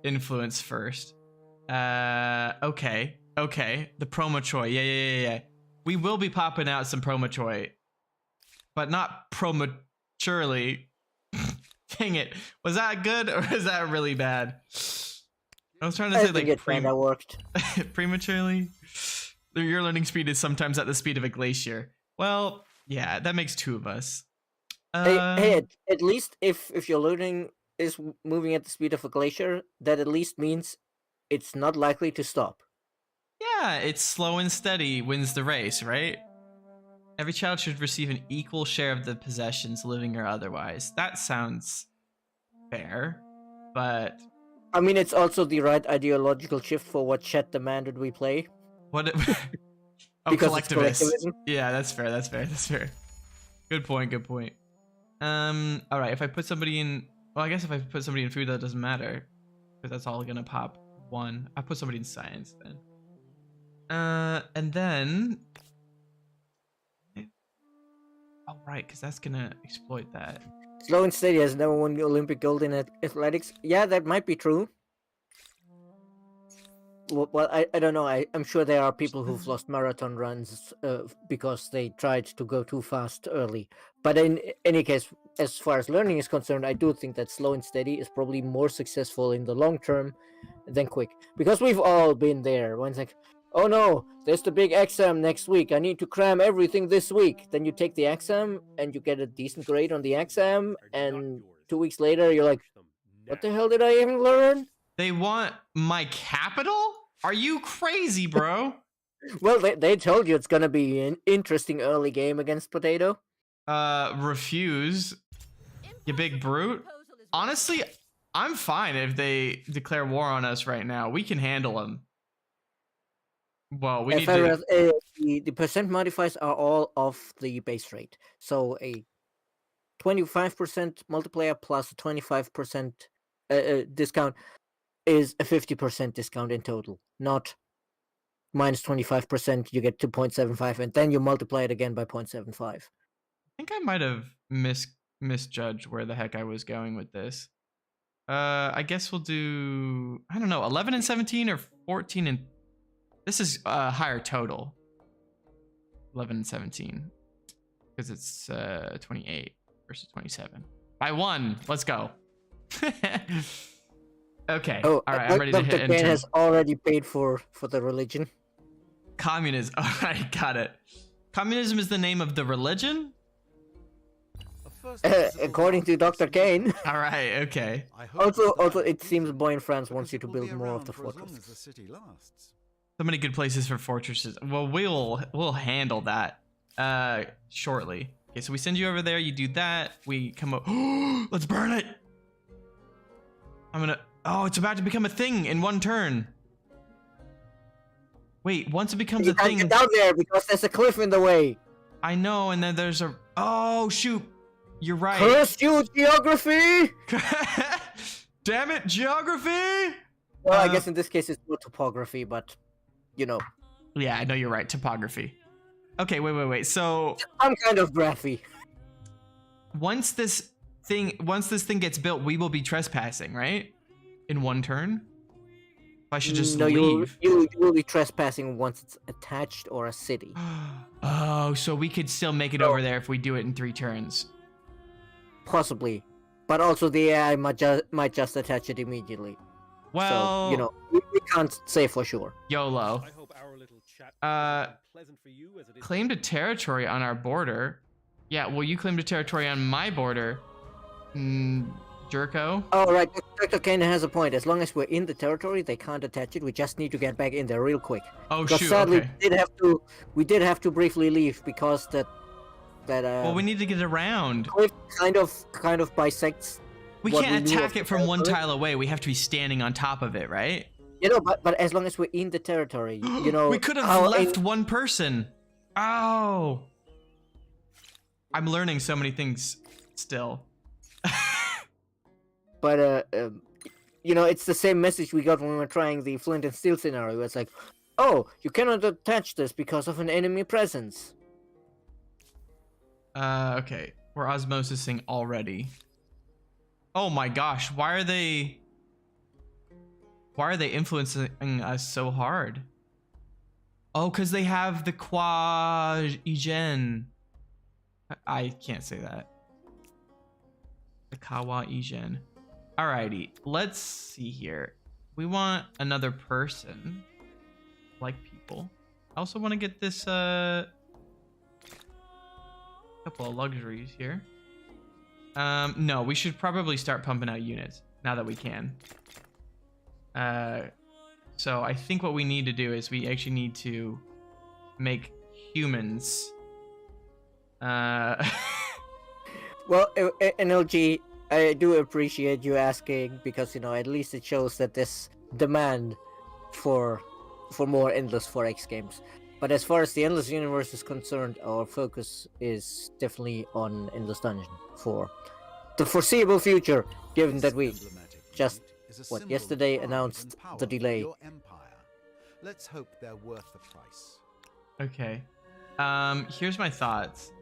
influence first. Okay. The Promochoy. Yeah. We will be popping out some Promochoy, but not prematurely. Dang it. Was that good or was that really bad? I was trying to I say think like it kinda worked. prematurely. Your learning speed is sometimes at the speed of a glacier. Well, yeah, that makes two of us. Hey, at least if your learning is moving at the speed of a glacier, that at least means it's not likely to stop. Yeah, it's slow and steady wins the race, right? Every child should receive an equal share of the possessions, living or otherwise. That sounds fair, but I mean, it's also the right ideological shift for what Chet demanded we play. what? Oh, Because it's collectivist. collectivism. Yeah, that's fair. Good point. All right. If I put somebody in, well, I guess if I put somebody in food, that doesn't matter because that's all gonna pop one. I put somebody in science then. And then, all right, because that's gonna exploit that. Slow and steady has never won the Olympic gold in athletics. Yeah, that might be true. Well, I don't know. I'm sure there are people who've lost marathon runs because they tried to go too fast early. But in any case, as far as learning is concerned, I do think that slow and steady is probably more successful in the long term than quick. Because we've all been there. When it's like, oh no, there's the big exam next week. I need to cram everything this week. Then you take the exam and you get a decent grade on the exam. And 2 weeks later, you're like, what the hell did I even learn? They want my capital? Are you crazy, bro? Well, they told you it's gonna be an interesting early game against Potato. Refuse. You big brute. Honestly, I'm fine if they declare war on us right now. We can handle them. Well, we need to... the percent modifiers are all off the base rate. So a 25% multiplier plus a 25% discount is a 50% discount in total, not minus 25%. You get 2.75, and then you multiply it again by 0.75. I think I might have misjudged where the heck I was going with this. I guess we'll do, I don't know, 11 and 17 or 14 and, this is a higher total. 11 and 17 because it's 28 versus 27 by 1. Let's go. Okay. Oh, all right, I'm ready to hit Dr. Kane enter. has already paid for the religion. Communism. All right, got it. Communism is the name of the religion? According to Dr. Kane. All right, okay. Also, it seems Boy in France wants you to build more of the fortress. So many good places for fortresses. Well, we'll handle that shortly. Okay, so we send you over there. You do that. We come up. Let's burn it. I'm gonna. Oh, it's about to become a thing in one turn. Wait, once it becomes You a can't thing. get down there because there's a cliff in the way. I know, and then there's a. Oh shoot, you're right. Curse you, geography! Damn it, geography. Well, I guess in this case it's more topography, but you know. Yeah, I know you're right. Topography. Okay, wait. So I'm kind of graphy. once this thing gets built, we will be trespassing, right? In one turn. I should just leave. You will be trespassing once it's attached or a city. Oh, so we could still make it over there if we do it in 3 turns. Possibly, but also the AI might just attach it immediately. Well, so, you know, we can't say for sure. YOLO. I hope our little chat pleasant for you as it is. Claimed a territory on our border. Yeah, well, you claimed a territory on my border. Jerko. Oh, right. Dr. Kane has a point. As long as we're in the territory, they can't attach it. We just need to get back in there real quick. Oh, Because shoot, sadly, okay. we did have to briefly leave because Well, we need to get around. cliff kind of bisects. We what can't we knew attack of it the from one territory. tile away. We have to be standing on top of it, right? You know, but as long as we're in the territory, you know. We could have how left one person. Oh. I'm learning so many things still. But you know, it's the same message we got when we were trying the flint and steel scenario. It's like, oh, you cannot attach this because of an enemy presence. Okay. We're osmosising already. Oh my gosh, why are they influencing us so hard? Oh, because they have the Kwa-igen. I can't say that. The Kawa-igen. Alrighty, let's see here. We want another person. Like people. I also want to get this couple of luxuries here. No, we should probably start pumping out units now that we can. So I think what we need to do is we actually need to make humans. Well, NLG, I do appreciate you asking because, you know, at least it shows that there's demand for more Endless 4X games. But as far as the Endless Universe is concerned, our focus is definitely on Endless Dungeon for the foreseeable future, given that we just, yesterday announced the delay. Let's hope they're worth the price. Okay. Here's my thoughts.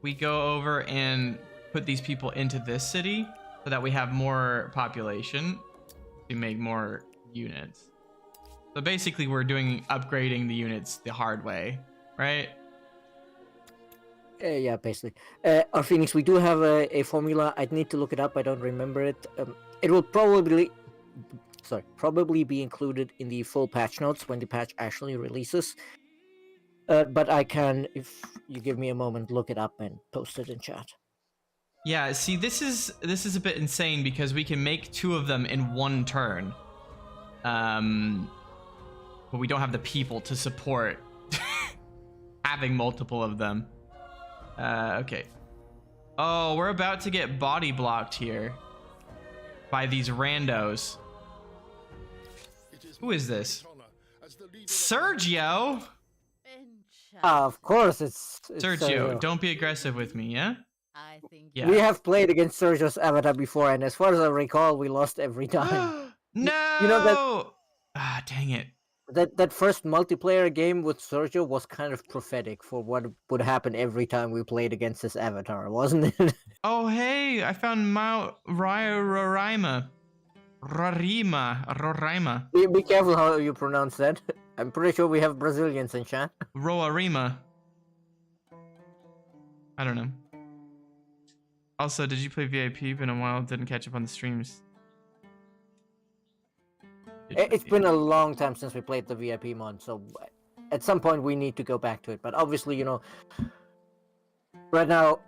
We go over and put these people into this city so that we have more population to make more units. So basically we're upgrading the units the hard way, right? Yeah, basically. Our Phoenix, we do have a formula. I'd need to look it up. I don't remember it. It will probably be included in the full patch notes when the patch actually releases. But I can, if you give me a moment, look it up and post it in chat. Yeah, see, this is a bit insane because we can make 2 of them in 1 turn. But we don't have the people to support having multiple of them. Okay. Oh, we're about to get body blocked here by these randos. Who is this? Sergio? Of course, it's Sergio, don't be aggressive with me, yeah? I think Yeah. We have played against Sergio's avatar before, and as far as I recall, we lost every time. No! You know that Ah, dang it. that first multiplayer game with Sergio was kind of prophetic for what would happen every time we played against this avatar, wasn't it? Oh, hey, I found Mount Roraima. Roraima. Be careful how you pronounce that. I'm pretty sure we have Brazilians in chat. Roarima. I don't know. Also, did you play VIP? Been a while, didn't catch up on the streams. It's been a long time since we played the VIP mod, so at some point we need to go back to it. But obviously, you know, right now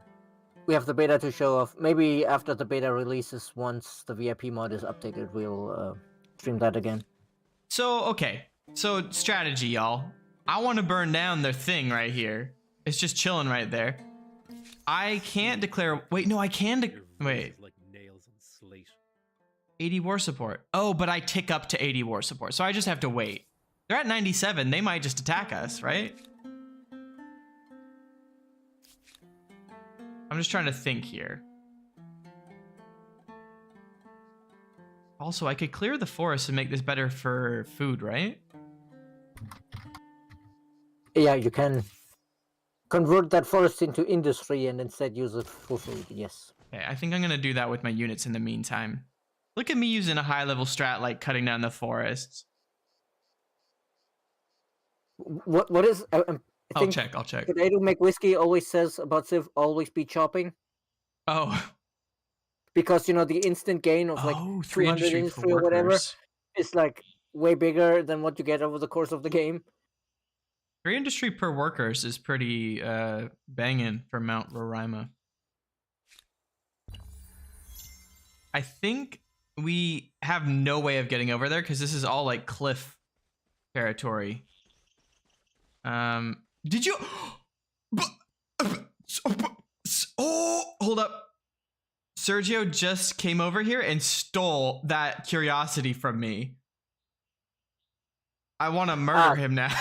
we have the beta to show off. Maybe after the beta releases, once the VIP mod is updated, we'll stream that again. So, okay. So, strategy, y'all. I want to burn down their thing right here. It's just chilling right there. I can't declare... Wait, no, I can... Your Wait. voice is like nails on slate. 80 war support. Oh, but I tick up to 80 war support, so I just have to wait. They're at 97. They might just attack us, right? I'm just trying to think here. Also, I could clear the forest and make this better for food, right? Yeah, you can convert that forest into industry and instead use it for food. Yes. Okay, I think I'm gonna do that with my units in the meantime. Look at me using a high-level strat like cutting down the forests. What is? I'll check. I'll check. Potato Make Whiskey always says about Civ always be chopping. Oh. Because, you know, the instant gain of like 3 200 industry for industry or whatever workers. is like way bigger than what you get over the course of the game. 3 industry per workers is pretty banging for Mount Roraima. I think we have no way of getting over there because this is all like cliff territory. Did you? Oh, hold up. Sergio just came over here and stole that curiosity from me. I want to murder him now.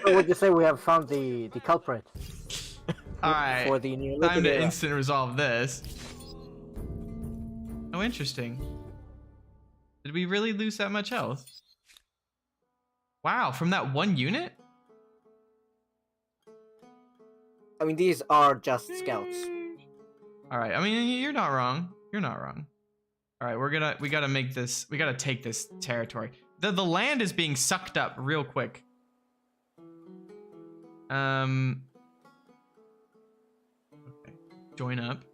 So would you say we have found the culprit? All right, For the Neolithic time to era? instant resolve this. Oh, interesting. Did we really lose that much health? Wow, from that one unit? I mean, these are just scouts. All right, I mean, you're not wrong. You're not wrong. All right, we gotta make this, we gotta take this territory. The land is being sucked up real quick. Okay, join up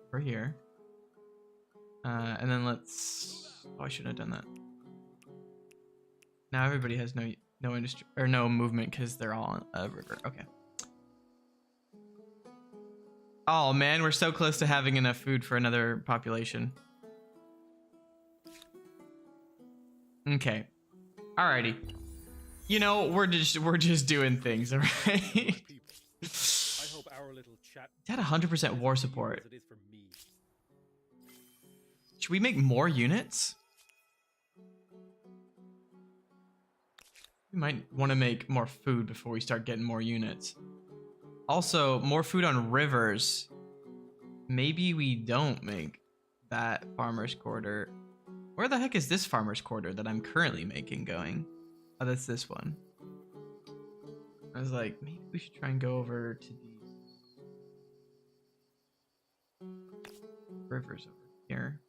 over here. And then let's, oh, I shouldn't have done that. Now everybody has no industry or no movement because they're all on a river. Okay. Oh man, we're so close to having enough food for another population. Okay. Alrighty. You know, we're just doing things, alright? I hope our little chat Is that 100% war as support? it is for me. Should we make more units? We might want to make more food before we start getting more units. Also, more food on rivers. Maybe we don't make that farmer's quarter. Where the heck is this farmer's quarter that I'm currently making going? Oh, that's this one. I was like, maybe we should try and go over to the rivers over here.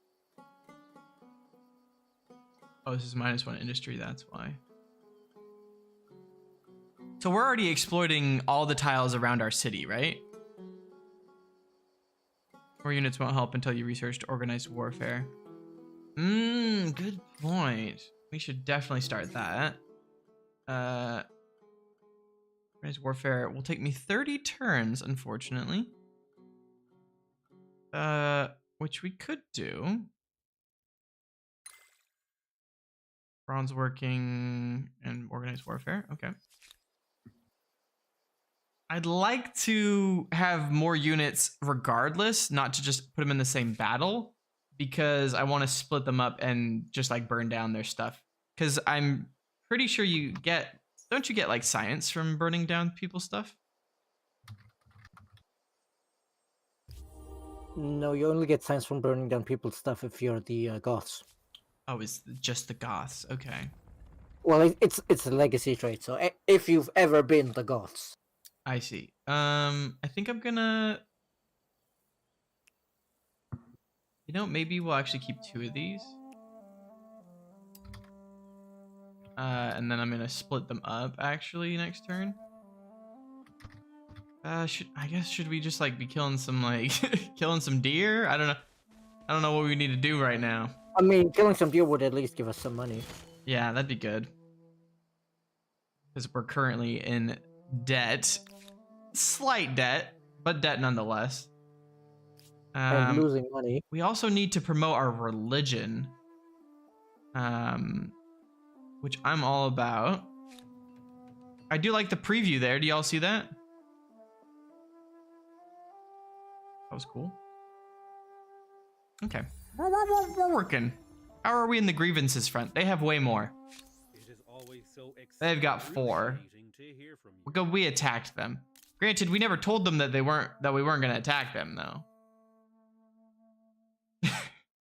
Oh, this is -1 industry, that's why. So we're already exploiting all the tiles around our city, right? More units won't help until you researched organized warfare. Good point. We should definitely start that. Organized warfare will take me 30 turns, unfortunately. Which we could do. Bronze working and organized warfare. Okay. I'd like to have more units regardless, not to just put them in the same battle, because I want to split them up and just like burn down their stuff. Because I'm pretty sure you get, don't you get like science from burning down people's stuff? No, you only get science from burning down people's stuff if you're the Goths. Oh, it's just the Goths. Okay. Well, it's a legacy trait. So if you've ever been the Goths, I see. I think I'm gonna, maybe we'll actually keep 2 of these. And then I'm gonna split them up actually next turn. Should we just like be killing some like killing some deer? I don't know. I don't know what we need to do right now. I mean, killing some deer would at least give us some money. Yeah, that'd be good. Because we're currently in debt. Slight debt, but debt nonetheless. And losing money. We also need to promote our religion. Which I'm all about. I do like the preview there. Do y'all see that? That was cool. Okay. We're working. How are we in the grievances front? They have way more. It is always so They've got 4. exciting to hear from you. We attacked them. Granted, we never told them that we weren't gonna attack them though.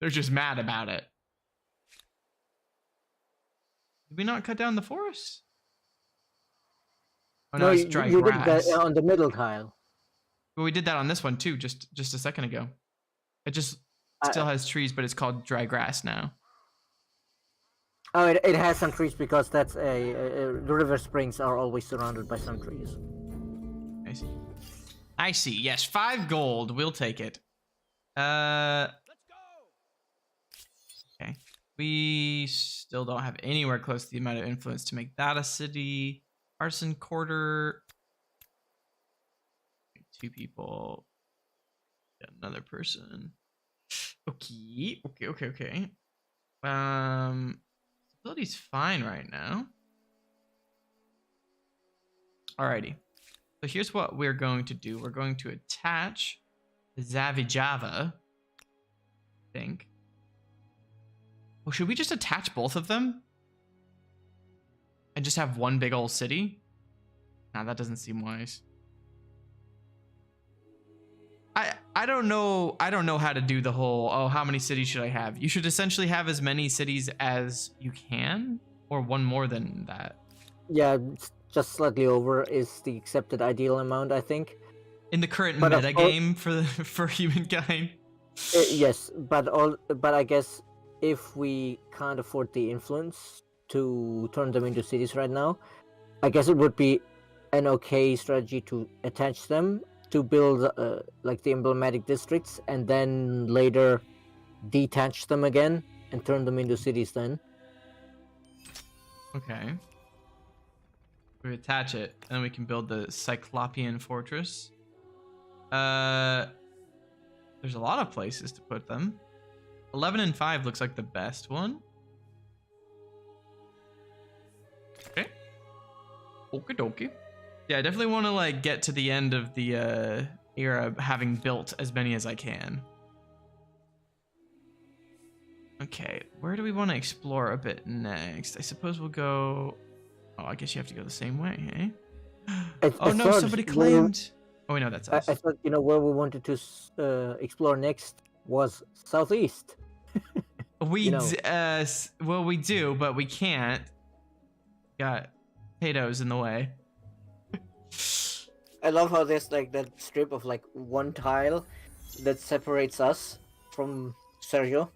They're just mad about it. Did we not cut down the forest? Oh no, it's dry you grass. did that on the middle tile. But we did that on this one too, just a second ago. It just still has trees, but it's called dry grass now. Oh, it has some trees because that's the river springs are always surrounded by some trees. I see. I see. Yes, 5 gold. We'll take it. Let's go. Okay. We still don't have anywhere close to the amount of influence to make that a city. Arson quarter. 2 people. Another person. Okay. Stability's fine right now. Alrighty. So here's what we're going to do. We're going to attach the Zavijava. I think. Well, should we just attach both of them? And just have one big old city? Nah, that doesn't seem wise. I don't know how to do the whole, oh, how many cities should I have? You should essentially have as many cities as you can, or one more than that. Yeah, just slightly over is the accepted ideal amount, I think. In the current meta game for humankind. Yes, but I guess if we can't afford the influence to turn them into cities right now, I guess it would be an okay strategy to attach them to build like the emblematic districts and then later detach them again and turn them into cities then. Okay. We attach it and then we can build the Cyclopean fortress. There's a lot of places to put them. 11 and 5 looks like the best one. Okay. Okie dokie. Yeah, I definitely want to like get to the end of the era having built as many as I can. Okay, where do we want to explore a bit next? I suppose we'll go... Oh, I guess you have to go the same way, eh? Oh no, somebody claimed... Oh, wait, no, that's us. I thought, where we wanted to explore next was southeast. Well, we do, but we can't. Got potatoes in the way. I love how there's like that strip of like one tile that separates us from Sergio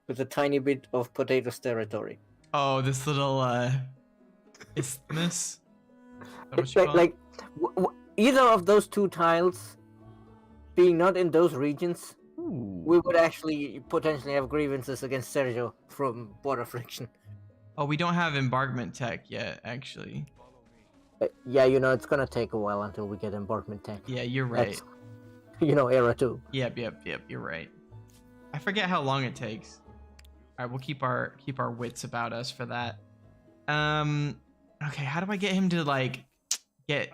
with a tiny bit of potatoes territory. Oh, this little isthmus. It's like either of those 2 tiles being not in those regions, we would actually potentially have grievances against Sergio from border friction. Oh, we don't have embarkment tech yet, actually. Yeah, it's gonna take a while until we get embarkment tech. Yeah, you're right. That's, era 2. Yep, you're right. I forget how long it takes. All right, we'll keep our wits about us for that. Okay, how do I get him to like get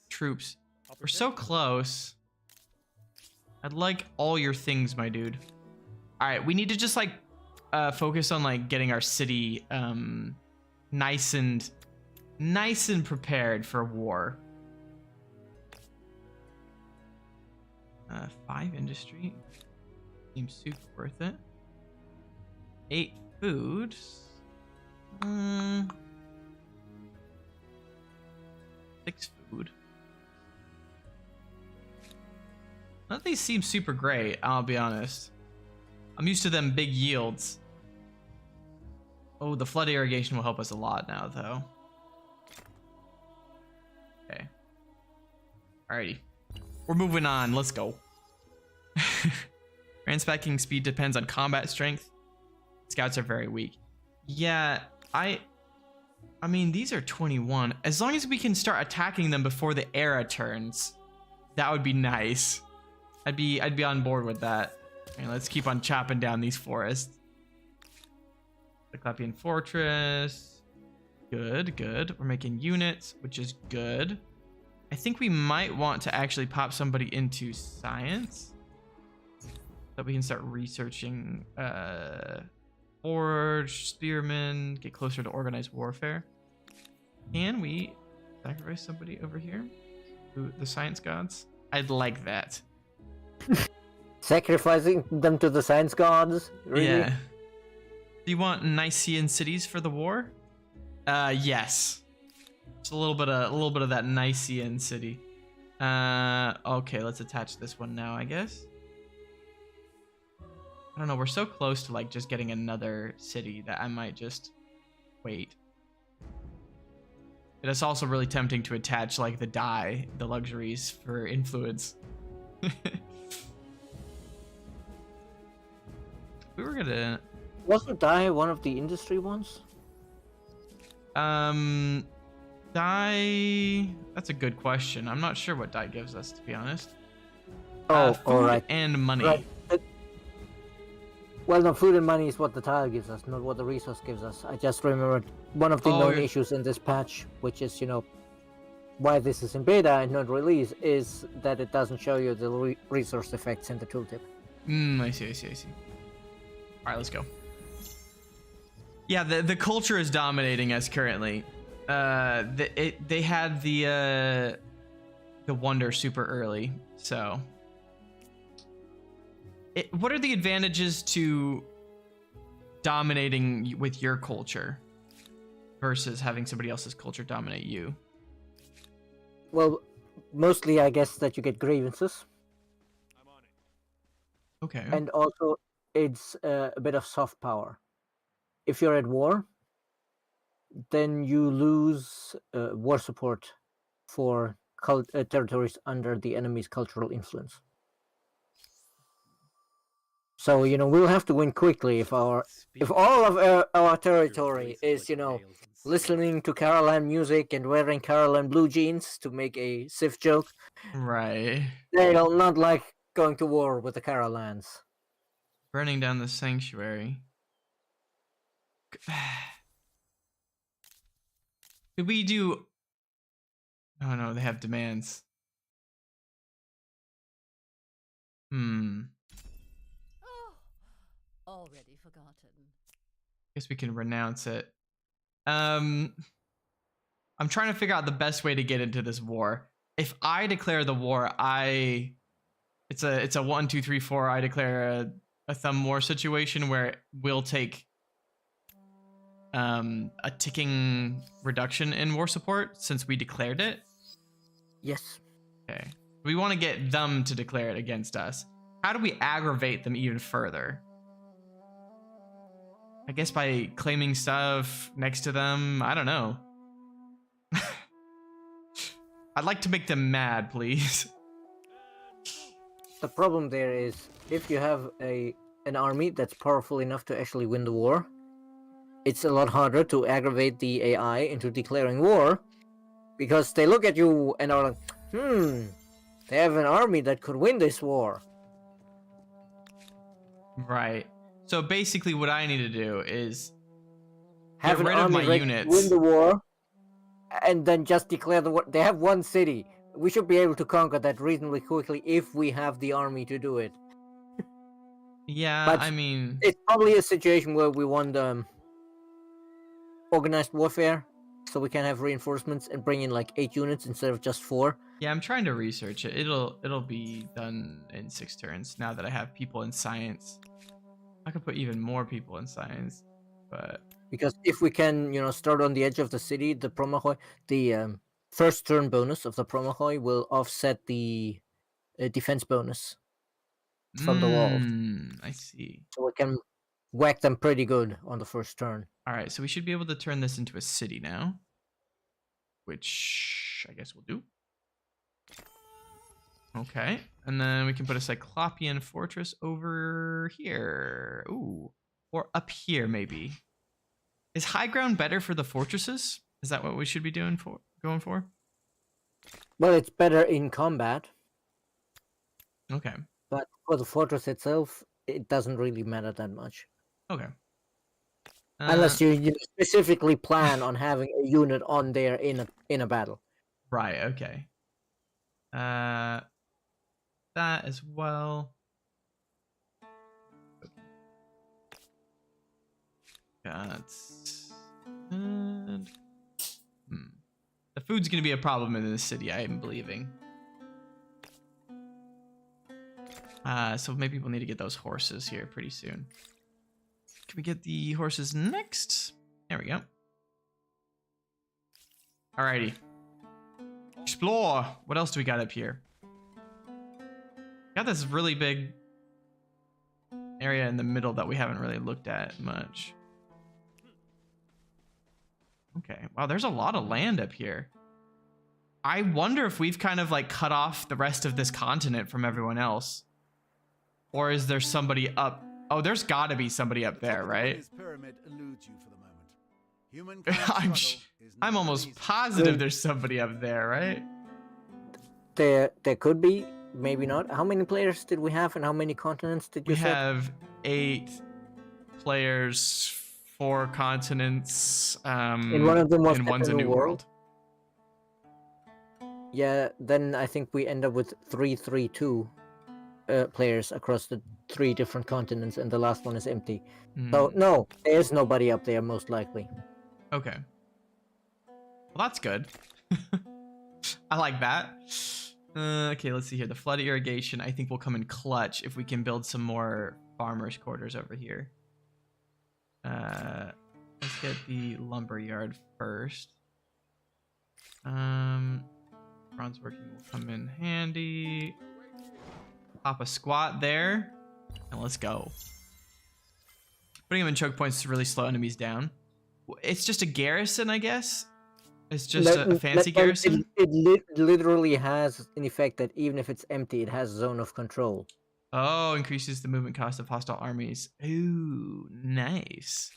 troops? We're so close. I'd like all your things, my dude. All right, we need to just like focus on like getting our city nice and prepared for war. 5 industry seems super worth it. 8 food. 6 food. None of these seem super great, I'll be honest. I'm used to them big yields. Oh, the flood irrigation will help us a lot now, though. Okay. Alrighty. We're moving on. Let's go. Ranspacking speed depends on combat strength. Scouts are very weak. Yeah, I mean, these are 21. As long as we can start attacking them before the era turns, that would be nice. I'd be on board with that. Okay, let's keep on chopping down these forests. The Clapian Fortress. Good, good. We're making units, which is good. I think we might want to actually pop somebody into science. So we can start researching forge, spearmen, get closer to organized warfare. Can we sacrifice somebody over here? The science gods? I'd like that. Sacrificing them to the science gods? Really? Yeah. Do you want Nicaean cities for the war? Yes. It's a little bit of that Nicaean city. Okay, let's attach this one now, I guess. I don't know, we're so close to like just getting another city that I might just wait. It is also really tempting to attach like the luxuries for influence. We were gonna... Wasn't dye one of the industry ones? Dye... That's a good question. I'm not sure what dye gives us, to be honest. Oh, food alright. and money. Right. Well, no, food and money is what the tile gives us, not what the resource gives us. I just remembered one of the known issues in this patch, which is, you know, why this is in beta and not release, is that it doesn't show you the resource effects in the tooltip. I see. All right, let's go. Yeah, the culture is dominating us currently. They had the wonder super early, so. What are the advantages to dominating with your culture versus having somebody else's culture dominate you? Well, mostly I guess that you get grievances. Okay. And also it's a bit of soft power. If you're at war, then you lose war support for territories under the enemy's cultural influence. So, you know, we'll have to win quickly if all of our territory is, you know, listening to Caroline music and wearing Caroline blue jeans, to make a Sif joke. Right. They'll not like going to war with the Carolines. Burning down the sanctuary. Could we do... Oh no, they have demands. Already forgotten. Guess we can renounce it. I'm trying to figure out the best way to get into this war. If I declare the war, it's a 1, 2, 3, 4. I declare a thumb war situation where we'll take a ticking reduction in war support since we declared it. Yes. Okay. We want to get them to declare it against us. How do we aggravate them even further? I guess by claiming stuff next to them. I don't know. I'd like to make them mad, please. The problem there is, if you have an army that's powerful enough to actually win the war, it's a lot harder to aggravate the AI into declaring war, because they look at you and are like, they have an army that could win this war. Right. So basically what I need to do is have get rid of my units. Win the war, and then just declare the war. They have one city. We should be able to conquer that reasonably quickly if we have the army to do it. Yeah, but I mean... it's probably a situation where we want organized warfare, so we can have reinforcements and bring in like 8 units instead of just 4. Yeah, I'm trying to research it. It'll be done in 6 turns now that I have people in science. I could put even more people in science, but Because if we can, start on the edge of the city, the Promahoy, the first turn bonus of the Promahoy will offset the defense bonus from the walls. I see. So we can whack them pretty good on the first turn. All right, so we should be able to turn this into a city now, which I guess we'll do. Okay, and then we can put a Cyclopean fortress over here. Ooh, or up here maybe. Is high ground better for the fortresses? Is that what we should be going for? Well, it's better in combat, Okay. but for the fortress itself, it doesn't really matter that much. Okay. Unless you specifically plan on having a unit on there in a battle. Right. Okay. That as well. That's good. The food's gonna be a problem in this city, I am believing. So maybe we'll need to get those horses here pretty soon. Can we get the horses next? There we go. Alrighty. Explore. What else do we got up here? Got this really big area in the middle that we haven't really looked at much. Okay. Wow, there's a lot of land up here. I wonder if we've kind of like cut off the rest of this continent from everyone else. Or is there somebody up? Oh, there's got to be somebody up there, right? This pyramid eludes you for the moment. Humankind's I'm almost positive there's somebody up there, right? There could be, maybe not. How many players did we have, and how many continents did you We say? have 8 players, 4 continents. And one of them was and one's a new world. Yeah, then I think we end up with 3-3-2 players across the 3 different continents, and the last one is empty. So no, there's nobody up there, most likely. Okay. Well, that's good. I like that. Okay, let's see here. The flood irrigation, I think, will come in clutch if we can build some more farmers' quarters over here. Let's get the lumber yard first. Bronze working will come in handy. Pop a squat there, and let's go. Putting them in choke points to really slow enemies down. It's just a garrison, I guess. It's just a fancy garrison. It literally has an effect that even if it's empty, it has zone of control. Oh, increases the movement cost of hostile armies. Ooh, nice.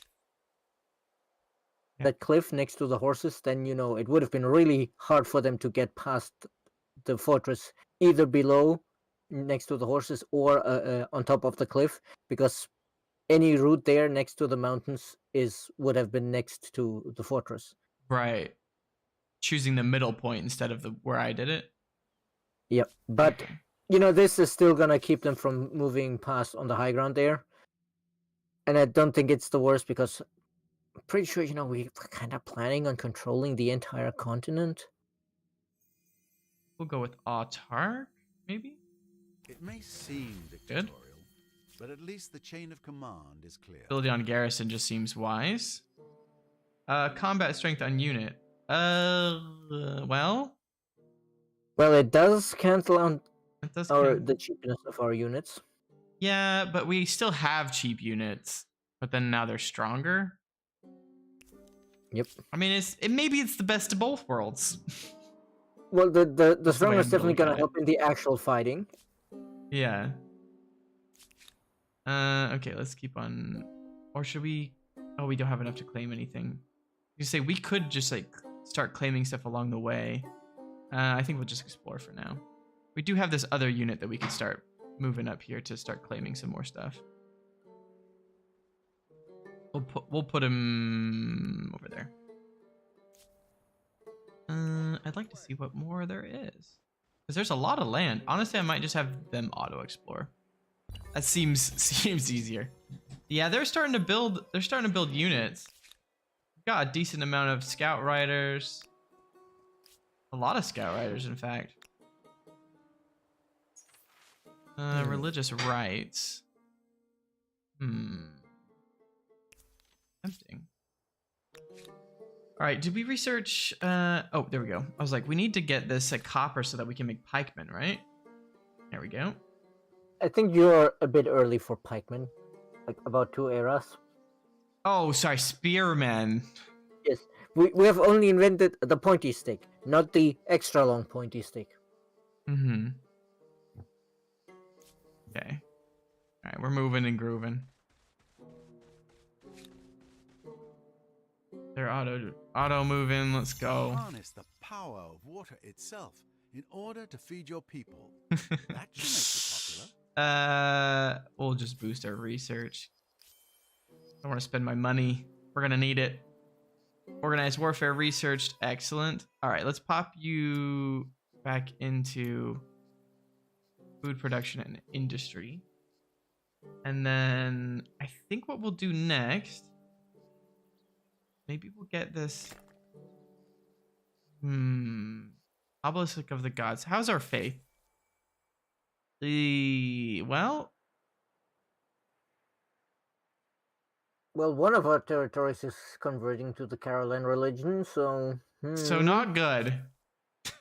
That cliff next to the horses, then it would have been really hard for them to get past the fortress, either below next to the horses or on top of the cliff, because any route there next to the mountains would have been next to the fortress. Right. Choosing the middle point instead of where I did it. Yep, but Okay. this is still gonna keep them from moving past on the high ground there, and I don't think it's the worst because I'm pretty sure we're kind of planning on controlling the entire continent. We'll go with autark, maybe. It may seem Good. dictatorial, but at least the chain of command is clear. Ability on garrison just seems wise. Combat strength on unit. Well, Well, it does cancel on it does the cheapness of our units. Yeah, but we still have cheap units, but then now they're stronger. Yep. I mean, maybe it's the best of both worlds. Well, the the way strong is I'm definitely looking gonna at it. help in the actual fighting. Yeah. Okay, let's keep on. Or should we? Oh, we don't have enough to claim anything. You say we could just like start claiming stuff along the way. I think we'll just explore for now. We do have this other unit that we could start moving up here to start claiming some more stuff. We'll put him over there. I'd like to see what more there is, because there's a lot of land. Honestly, I might just have them auto explore. That seems easier. Yeah, they're starting to build. They're starting to build units. Got a decent amount of scout riders. A lot of scout riders, in fact. Religious rites. All right, did we research? Oh, there we go. I was like, we need to get this copper so that we can make pikemen, right? There we go. I think you're a bit early for pikemen, like about 2 eras. Oh, sorry, spearmen. Yes, we have only invented the pointy stick, not the extra long pointy stick. Mm-hmm. Okay. All right, we're moving and grooving. They're auto moving. Let's go. Harness the power of water itself in order to feed your people. That should make you popular. We'll just boost our research. I don't want to spend my money. We're gonna need it. Organized warfare researched. Excellent. All right, let's pop you back into food production and industry. And then I think what we'll do next, maybe we'll get this obelisk of the gods. How's our faith? Well, one of our territories is converting to the Caroline religion, so so not good.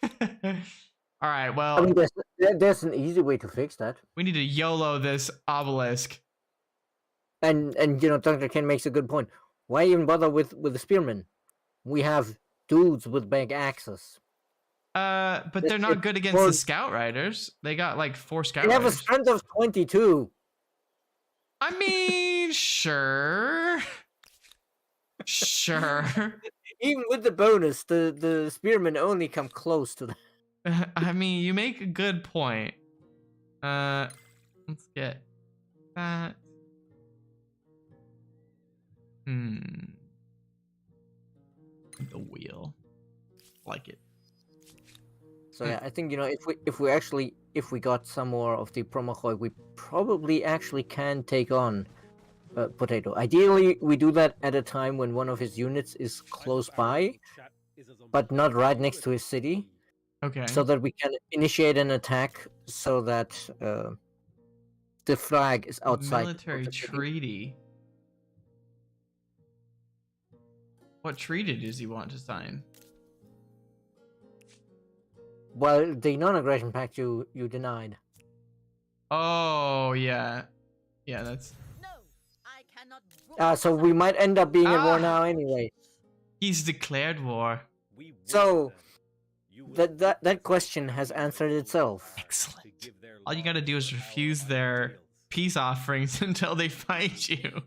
All right, well, I mean, there's an easy way to fix that. we need to YOLO this obelisk. And Dr. Ken makes a good point. Why even bother with the spearmen? We have dudes with big axes. But they're not good against the scout riders. They got like 4 scout They have a riders. strength of 22. I mean, sure. Sure. Even with the bonus, the spearmen only come close to that. I mean, you make a good point. Let's get that. The wheel. Like it. So yeah, I think if we got some more of the Promohoi, we probably actually can take on Potato. Ideally, we do that at a time when one of his units is close by, but not right next to his city. Okay. So that we can initiate an attack, so that the flag is outside. Military treaty. What treaty does he want to sign? Well, the non-aggression pact you denied. Oh yeah, yeah. That's. No, I cannot. So we might end up being at war now anyway. He's declared war. So that question has answered itself. Excellent. All you gotta do is refuse their peace offerings until they fight you.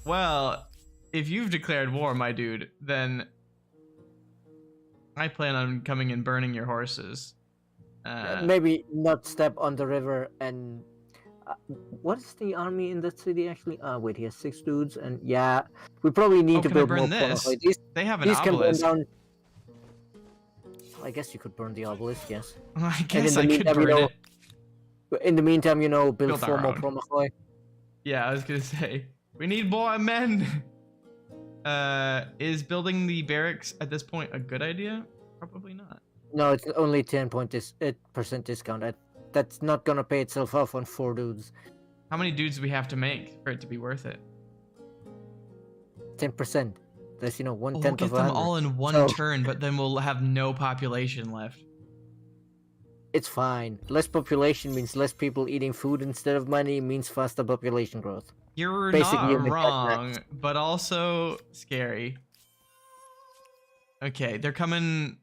Well, if you've declared war, my dude, then I plan on coming and burning your horses. Maybe not step on the river and... what is the army in that city actually? Wait, he has 6 dudes, and yeah, we probably need to build more. They have an these obelisk. Can burn down... I guess you could burn the obelisk, yes. I guess I could burn it. In the meantime, build 4 more own. Promohoi. Yeah, I was gonna say we need more men. Is building the barracks at this point a good idea? Probably not. No, it's only 10% discount. That's not gonna pay itself off on 4 dudes. How many dudes do we have to make for it to be worth it? 10%. That's 1/10 We'll of get them all in one turn, but then we'll have no population left. It's fine. Less population means less people eating food instead of money, means faster population growth. You're Basically, not wrong, but also scary. Okay, they're coming.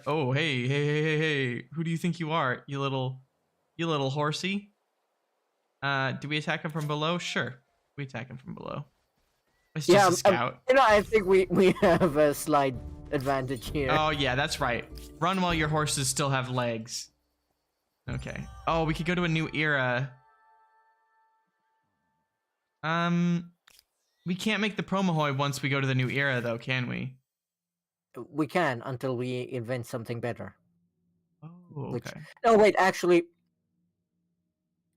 Oh, hey! Who do you think you are? You little horsey. Do we attack him from below? Sure, we attack him from below. It's just a scout. I think we have a slight advantage here. Oh yeah, that's right. Run while your horses still have legs. Okay. Oh, we could go to a new era. We can't make the Promohoi once we go to the new era, though, can we? We can until we invent something better. Oh, okay. No, wait, actually,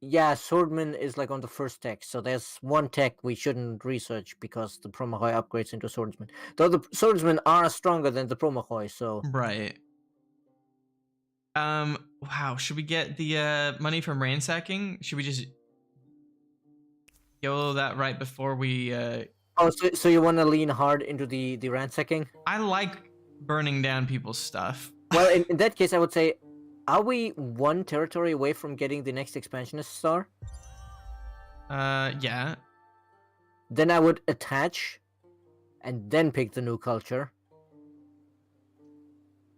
yeah, Swordman is like on the first tech, so there's one tech we shouldn't research because the Promohoi upgrades into Swordsman. Though the Swordsmen are stronger than the Promohoi, so... Right. Wow, should we get the money from ransacking? Should we just YOLO that right before we Oh, so you want to lean hard into the ransacking? I like burning down people's stuff. Well, in that case, I would say, are we one territory away from getting the next expansionist star? Yeah. Then I would attach, and then pick the new culture.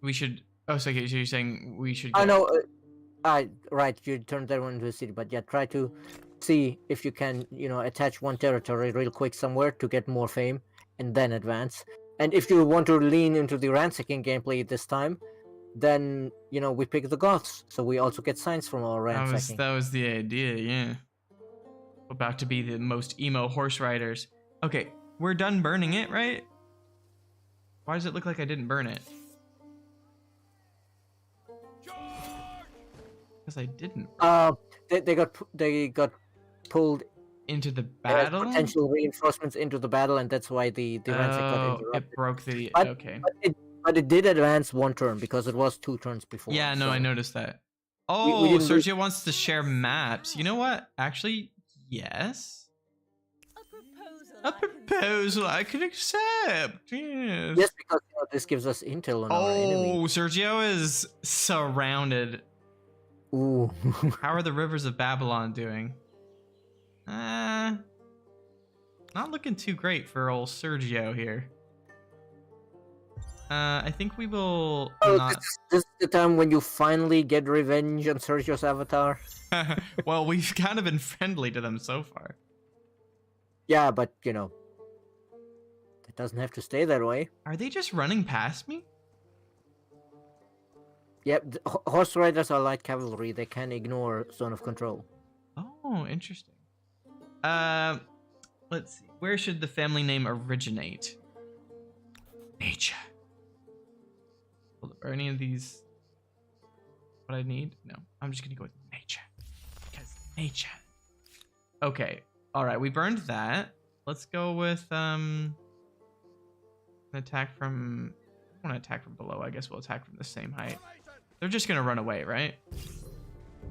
We should. Oh, so you're saying we should. I know. Right. You turned that one into a city, but yeah, try to see if you can, attach one territory real quick somewhere to get more fame, and then advance. And if you want to lean into the ransacking gameplay this time, then we pick the Goths, so we also get signs from our ransacking. That was the idea, yeah. About to be the most emo horse riders. Okay, we're done burning it, right? Why does it look like I didn't burn it? Because I didn't. They got pulled into the battle. Potential reinforcements into the battle, and that's why the ransack got interrupted. It broke the. Okay. But it did advance one turn because it was 2 turns before. Yeah, no, I noticed that. Oh, Sergio wants to share maps. You know what? Actually, yes. A proposal I could accept. Yes. Yes, because this gives us intel on our enemy. Oh, Sergio is surrounded. Ooh. How are the rivers of Babylon doing? Not looking too great for old Sergio here. I think we will not... This is the time when you finally get revenge on Sergio's avatar. Well, we've kind of been friendly to them so far. Yeah, but, it doesn't have to stay that way. Are they just running past me? Yep, horse riders are light cavalry. They can ignore zone of control. Oh, interesting. Let's see. Where should the family name originate? Nature. Are any of these what I need? No, I'm just gonna go with nature. Because nature. Okay. Alright, we burned that. Let's go with an attack from... I want to attack from below. I guess we'll attack from the same height. They're just gonna run away, right?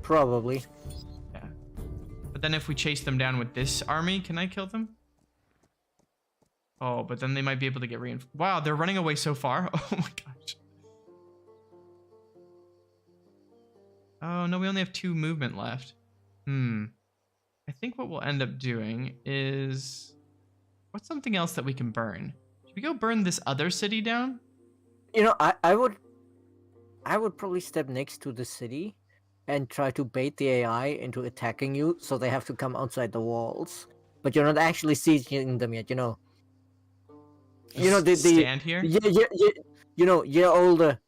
Probably. Yeah. But then if we chase them down with this army, can I kill them? Oh, but then they might be able to get reinforced. Wow, they're running away so far. Oh my gosh. Oh, no, we only have 2 movement left. I think what we'll end up doing is... What's something else that we can burn? Should we go burn this other city down? I would probably step next to the city and try to bait the AI into attacking you, so they have to come outside the walls. But you're not actually sieging them yet, Stand here? Yeah, older.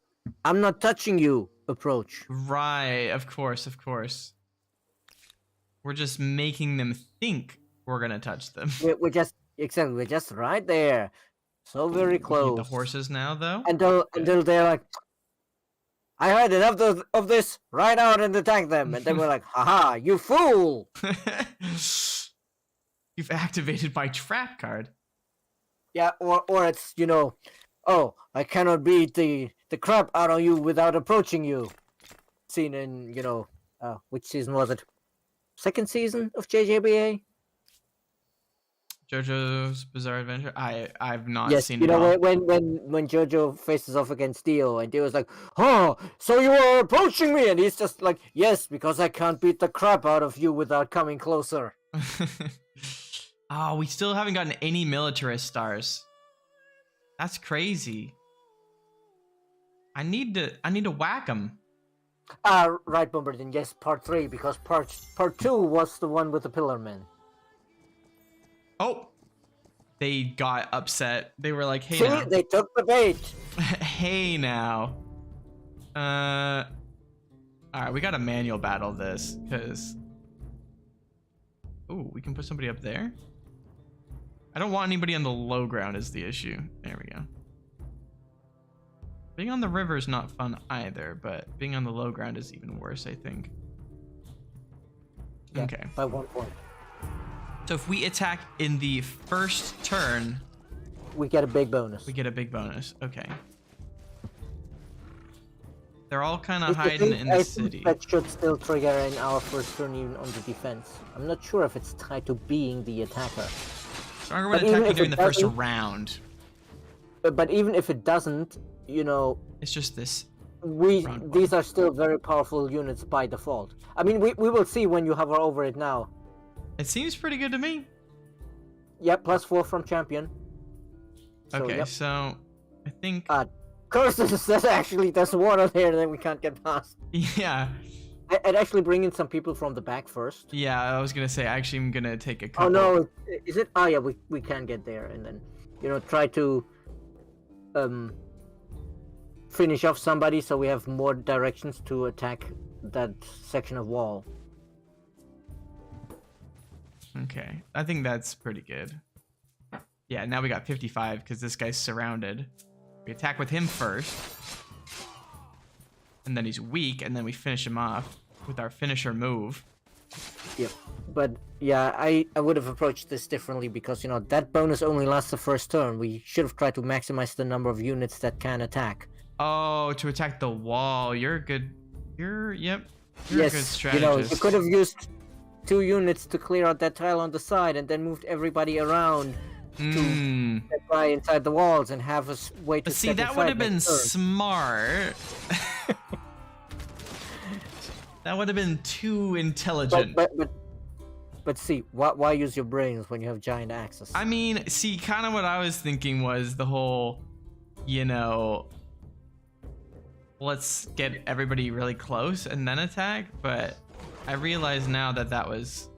I'm not touching you approach. Right, of course. We're just making them think we're gonna touch them. We're just right there. So very close. The horses now, though? Until they're like, I heard enough of this, ride out and attack them. And then we're like, haha, you fool! You've activated my trap card. Yeah, or it's, oh, I cannot beat the crap out of you without approaching you. Seen in, which season was it? 2nd season of JJBA? JoJo's Bizarre Adventure? I've not seen it. Yes, when JoJo faces off against Dio and Dio's like, oh, so you are approaching me? And he's just like, yes, because I can't beat the crap out of you without coming closer. Oh, we still haven't gotten any militarist stars. That's crazy. I need to whack them. Right, Bombardin. Yes, part 3, because part 2 was the one with the Pillar Men. Oh, they got upset. They were like, hey, see, now. They took the bait. Hey, now. All right, we got to manual battle this, because... Ooh, we can put somebody up there? I don't want anybody on the low ground is the issue. There we go. Being on the river is not fun either, but being on the low ground is even worse, I think. Yeah, okay. By 1 point. So if we attack in the first turn... We get a big bonus. We get a big bonus. Okay. They're all kind of hiding in the city. That should still trigger in our first turn even on the defense. I'm not sure if it's tied to being the attacker. Stronger But when even attacking if during it the first doesn't- round. But even if it doesn't, you know, It's just this. these Round are still very powerful units by default. I mean, we will see when you hover over it now. It seems pretty good to me. Yep, +4 from champion. So, Okay, yep. so I think. Curses, there's water there that we can't get past. Yeah. I'd actually bring in some people from the back first. Yeah, I was gonna say actually I'm gonna take a Oh couple. no, is it? Oh yeah, we can get there and then, you know, try to finish off somebody so we have more directions to attack that section of wall. Okay, I think that's pretty good. Yeah, now we got 55 because this guy's surrounded. We attack with him first. And then he's weak, and then we finish him off with our finisher move. Yep. But yeah, I would have approached this differently because, you know, that bonus only lasts the first turn. We should have tried to maximize the number of units that can attack. Oh, to attack the wall. You're good. You're a good Yes, you know, you could have used 2 units to clear out that tile on the side and then moved everybody around to get by inside the walls and have a way to But see, step that would have inside been next turn. smart. That would have been too intelligent. But see, why use your brains when you have giant axes? I mean, see, kind of what I was thinking was the whole, you know, let's get everybody really close and then attack. But I realize now that that was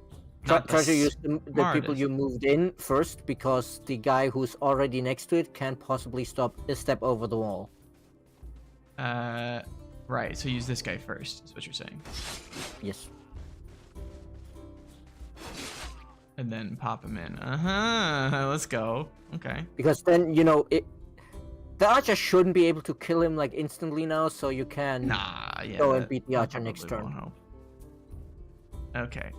not Try to use the people smartest. you moved in first, because the guy who's already next to it can't possibly step over the wall. Right. So use this guy first. Is what you're saying. Yes. And then pop him in. Let's go. Okay. Because then, you know, the archer shouldn't be able to kill him like instantly now, so you can go and beat the archer next probably turn. won't help. Okay.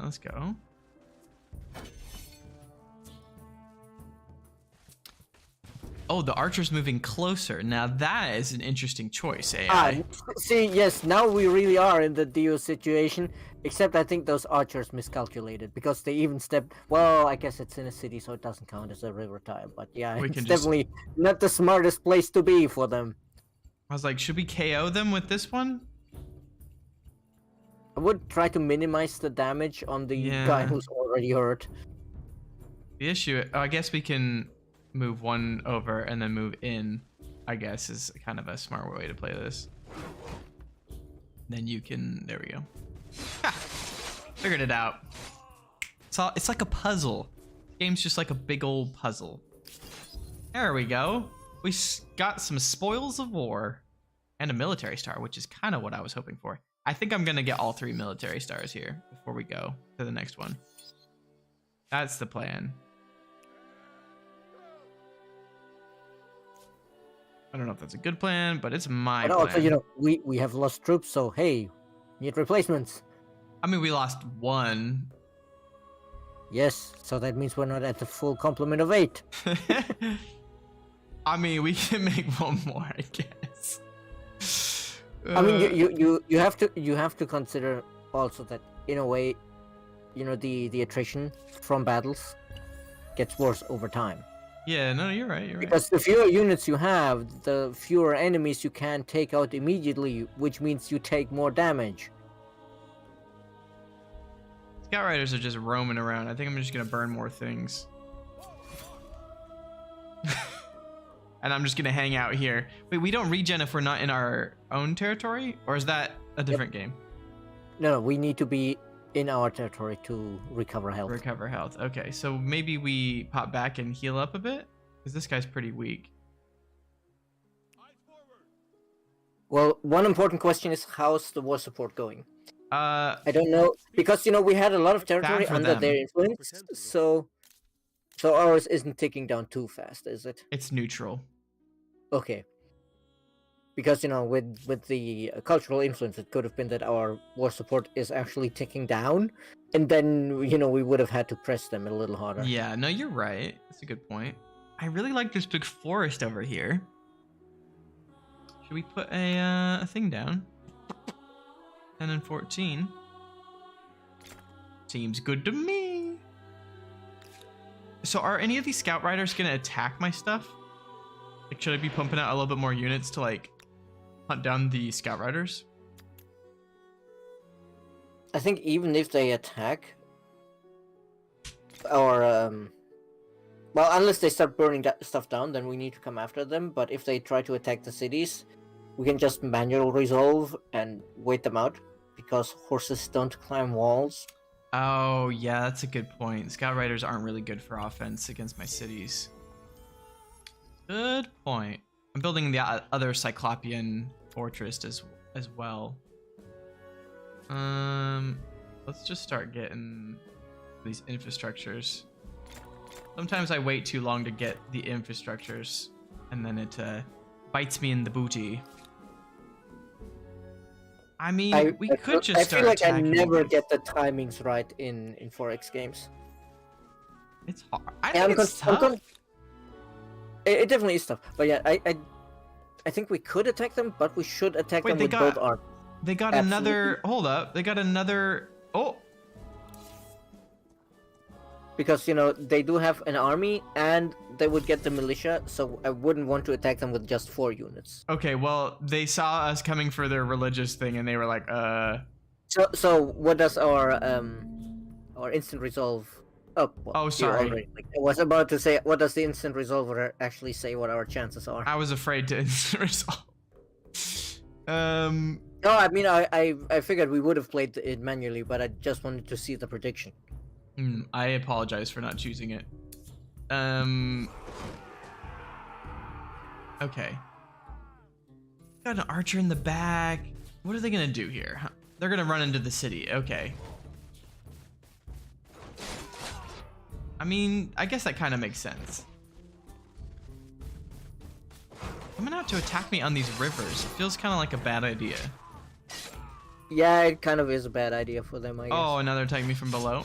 Let's go. Oh, the archer's moving closer. Now that is an interesting choice, AI. See, yes, now we really are in the Dio situation, except I think those archers miscalculated, because they even stepped... Well, I guess it's in a city, so it doesn't count as a river tile, but yeah, We it's can just- definitely not the smartest place to be for them. I was like, should we KO them with this one? I would try to minimize the damage on the guy Yeah. who's already hurt. The issue, I guess we can move one over and then move in, I guess is kind of a smart way to play this. Then you can, there we go. Ha! Figured it out. It's like a puzzle. The game's just like a big old puzzle. There we go. We got some spoils of war and a military star, which is kind of what I was hoping for. I think I'm gonna get all 3 military stars here before we go to the next one. That's the plan. I don't know if that's a good plan, but it's my But plan. also, you know, we have lost troops, so hey, need replacements. I mean, we lost 1. Yes, so that means we're not at the full complement of 8. I mean, we can make 1 more, I guess. I mean, you have to consider also that in a way, you know, the attrition from battles gets worse over time. Yeah, no, you're right. You're right. Because the fewer units you have, the fewer enemies you can take out immediately, which means you take more damage. Scout riders are just roaming around. I think I'm just gonna burn more things. And I'm just gonna hang out here. Wait, we don't regen if we're not in our own territory? Or is that a different game? No, we need to be in our territory to recover health. Recover health. Okay, so maybe we pop back and heal up a bit? Because this guy's pretty weak. Well, one important question is, how's the war support going? I don't know, because, you know, we had a lot of territory for under them. their influence, so ours isn't ticking down too fast, is it? It's neutral. Okay. Because, you know, with the cultural influence, it could have been that our war support is actually ticking down, and then, you know, we would have had to press them a little harder. Yeah, no, you're right. That's a good point. I really like this big forest over here. Should we put a thing down? 10 and 14. Seems good to me. So are any of these scout riders gonna attack my stuff? Like, should I be pumping out a little bit more units to like hunt down the scout riders? I think even if they attack, or well, unless they start burning that stuff down, then we need to come after them. But if they try to attack the cities, we can just manual resolve and wait them out, because horses don't climb walls. Oh yeah, that's a good point. Scout riders aren't really good for offense against my cities. Good point. I'm building the other Cyclopean fortress as well. Let's just start getting these infrastructures. Sometimes I wait too long to get the infrastructures, and then it bites me in the booty. I mean, we could just start. I feel like I attacking never these. get the timings right in 4X games. It's hard. I think it's tough. It definitely is tough. But yeah, I think we could attack them, but we should attack them with both arms. They got another. Hold up. They got another. Oh. Because, you know, they do have an army, and they would get the militia, so I wouldn't want to attack them with just 4 units. Okay, well, they saw us coming for their religious thing, and they were like, So what does our instant resolve... Oh, well, oh, sorry. I was about to say, what does the instant resolver actually say what our chances are? I was afraid to instant resolve. No, I mean, I figured we would have played it manually, but I just wanted to see the prediction. I apologize for not choosing it. Okay. Got an archer in the back. What are they gonna do here? They're gonna run into the city. Okay. I mean, I guess that kind of makes sense. Coming out to attack me on these rivers. It feels kind of like a bad idea. Yeah, it kind of is a bad idea for them, I guess. Oh, and now they're attacking me from below.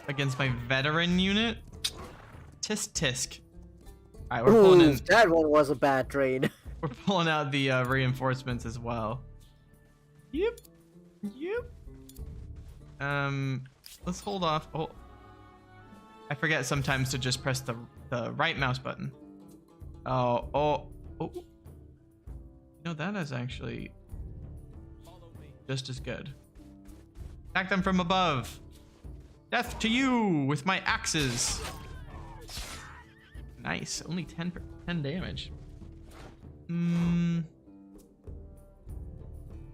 Against my veteran unit. Tisk tisk. Alright, we're pulling in. That one was a bad trade. We're pulling out the reinforcements as well. Yep. Yep. Let's hold off. Oh. I forget sometimes to just press the right mouse button. Oh. No, that is actually just as good. Attack them from above. Death to you with my axes. Nice. Only 10 damage.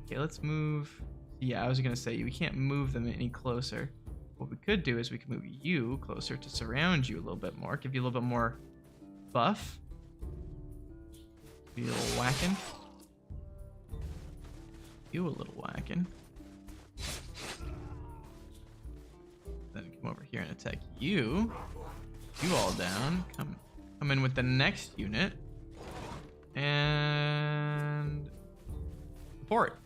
Okay, let's move. Yeah, I was gonna say we can't move them any closer. What we could do is we can move you closer to surround you a little bit more, give you a little bit more buff. Be a little whacking. You a little whacking. Then come over here and attack you. You all down. Come in with the next unit. And support.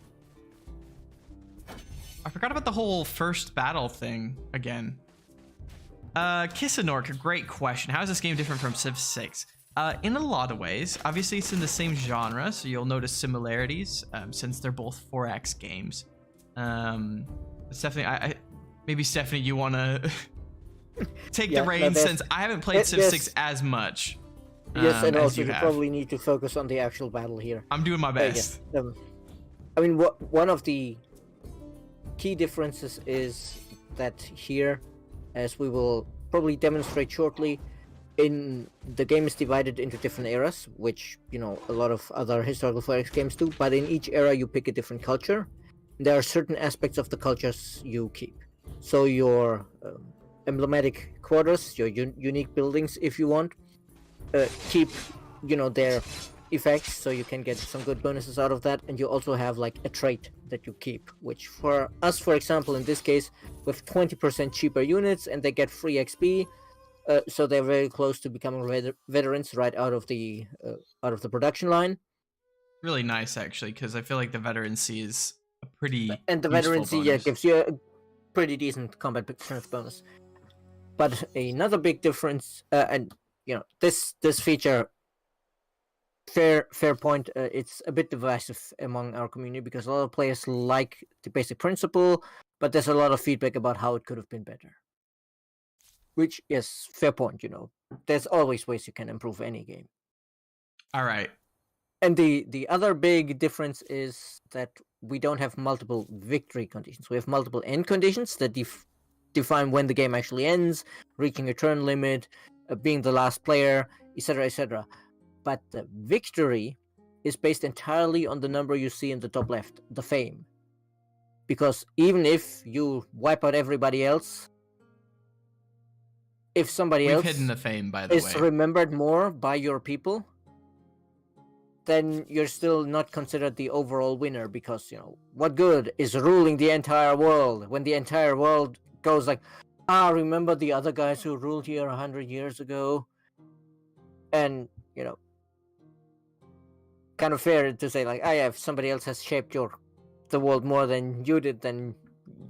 I forgot about the whole first battle thing again. Kissanork, great question. How is this game different from Civ 6? In a lot of ways. Obviously, it's in the same genre, so you'll notice similarities since they're both 4X games. Stephanie, maybe Stephanie, you want to take the reins since I haven't played Civ 6 as much. Yes, and also you probably need to focus on the actual battle here. I'm doing my best. I mean, one of the key differences is that here, as we will probably demonstrate shortly, the game is divided into different eras, which, you know, a lot of other historical 4X games do, but in each era you pick a different culture. There are certain aspects of the cultures you keep. So your emblematic quarters, your unique buildings, if you want, keep, you know, their effects, so you can get some good bonuses out of that. And you also have like a trait that you keep, which for us, for example, in this case, with 20% cheaper units, and they get free XP. So they're very close to becoming veterans right out of the production line. Really nice, actually, because I feel like the veterancy is a pretty and the veterancy gives you a pretty decent combat strength bonus. But another big difference, and you know, this feature, fair point, it's a bit divisive among our community because a lot of players like the basic principle, but there's a lot of feedback about how it could have been better. Which, yes, fair point, you know. there's always ways you can improve any game. All right. And the other big difference is that we don't have multiple victory conditions. We have multiple end conditions that define when the game actually ends, reaching a turn limit, being the last player, etc., etc. But the victory is based entirely on the number you see in the top left, the fame. Because even if you wipe out everybody else, if somebody We've else hidden the fame, by the is way. remembered more by your people, then you're still not considered the overall winner, because, what good is ruling the entire world when the entire world goes like, remember the other guys who ruled here 100 years ago? And, kind of fair to say like, if somebody else has shaped the world more than you did, then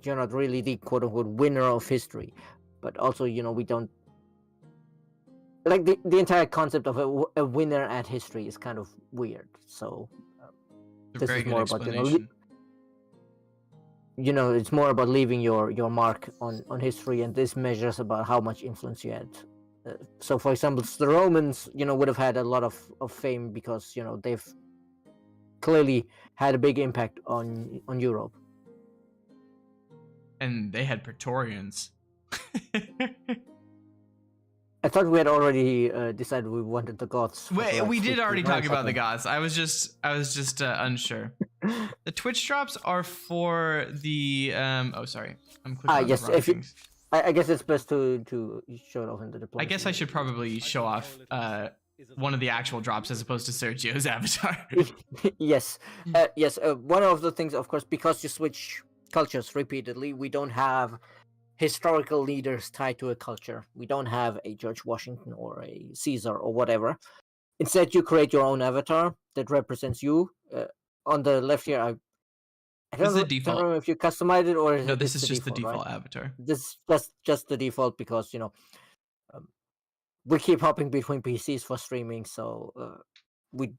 you're not really the quote-unquote winner of history. But also, we don't like the entire concept of a winner at history is kind of weird. So this is more about it's more about leaving your mark on history, and this measures about how much influence you had. So for example, the Romans would have had a lot of fame because they've clearly had a big impact on Europe, and they had Praetorians. I thought we had already decided we wanted the Goths. Wait, we did already talk about the Goths. I was just unsure. The Twitch drops are for the oh, sorry, I'm clicking on yes, the wrong things. I guess it's best to show it off in the deployment. I guess I should probably show off one of the actual drops as opposed to Sergio's avatar. Yes, yes. One of the things, of course, because you switch cultures repeatedly, we don't have historical leaders tied to a culture. We don't have a George Washington or a Caesar or whatever. Instead, you create your own avatar that represents you. On the left here, I don't remember if you customize it or no. This is just the default avatar. This is just the default because we keep hopping between PCs for streaming, so we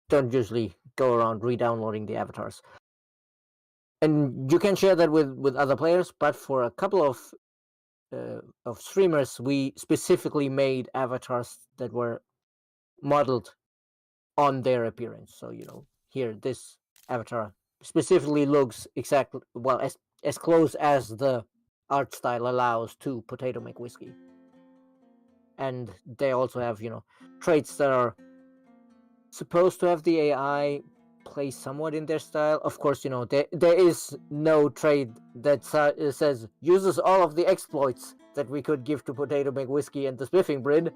don't usually go around re-downloading the avatars. And you can share that with other players, but for a couple of streamers, we specifically made avatars that were modeled on their appearance. So here this avatar specifically looks exactly as close as the art style allows to Potato McWhiskey. And they also have traits that are supposed to have the AI play somewhat in their style. Of course, there is no trait that says uses all of the exploits that we could give to Potato McWhiskey and the Spiffing Bread.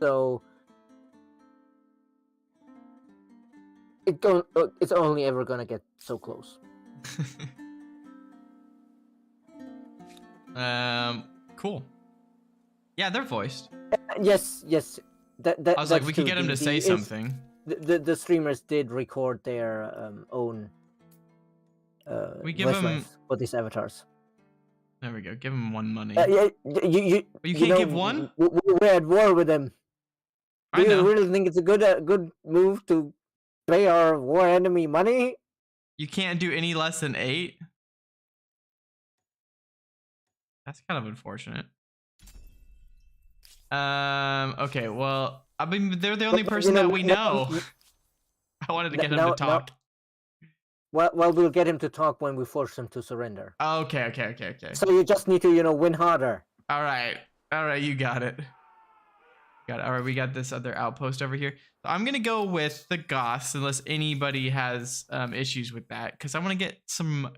So it's only ever gonna get so close. Cool. Yeah, they're voiced. Yes. That I was like, we could get him to say something. The streamers did record their own we give him for these avatars. There we go. Give him one money. Yeah, you can't give one? We're at war with them. Do you really think it's a good move to pay our war enemy money? You can't do any less than 8? That's kind of unfortunate. Okay, well, I mean, they're the only person that we know. I wanted to get him to talk. Well, we'll get him to talk when we force him to surrender. Okay. So you just need to, win harder. All right, you got it. All right, we got this other outpost over here. So I'm gonna go with the Goths unless anybody has issues with that, because I want to get some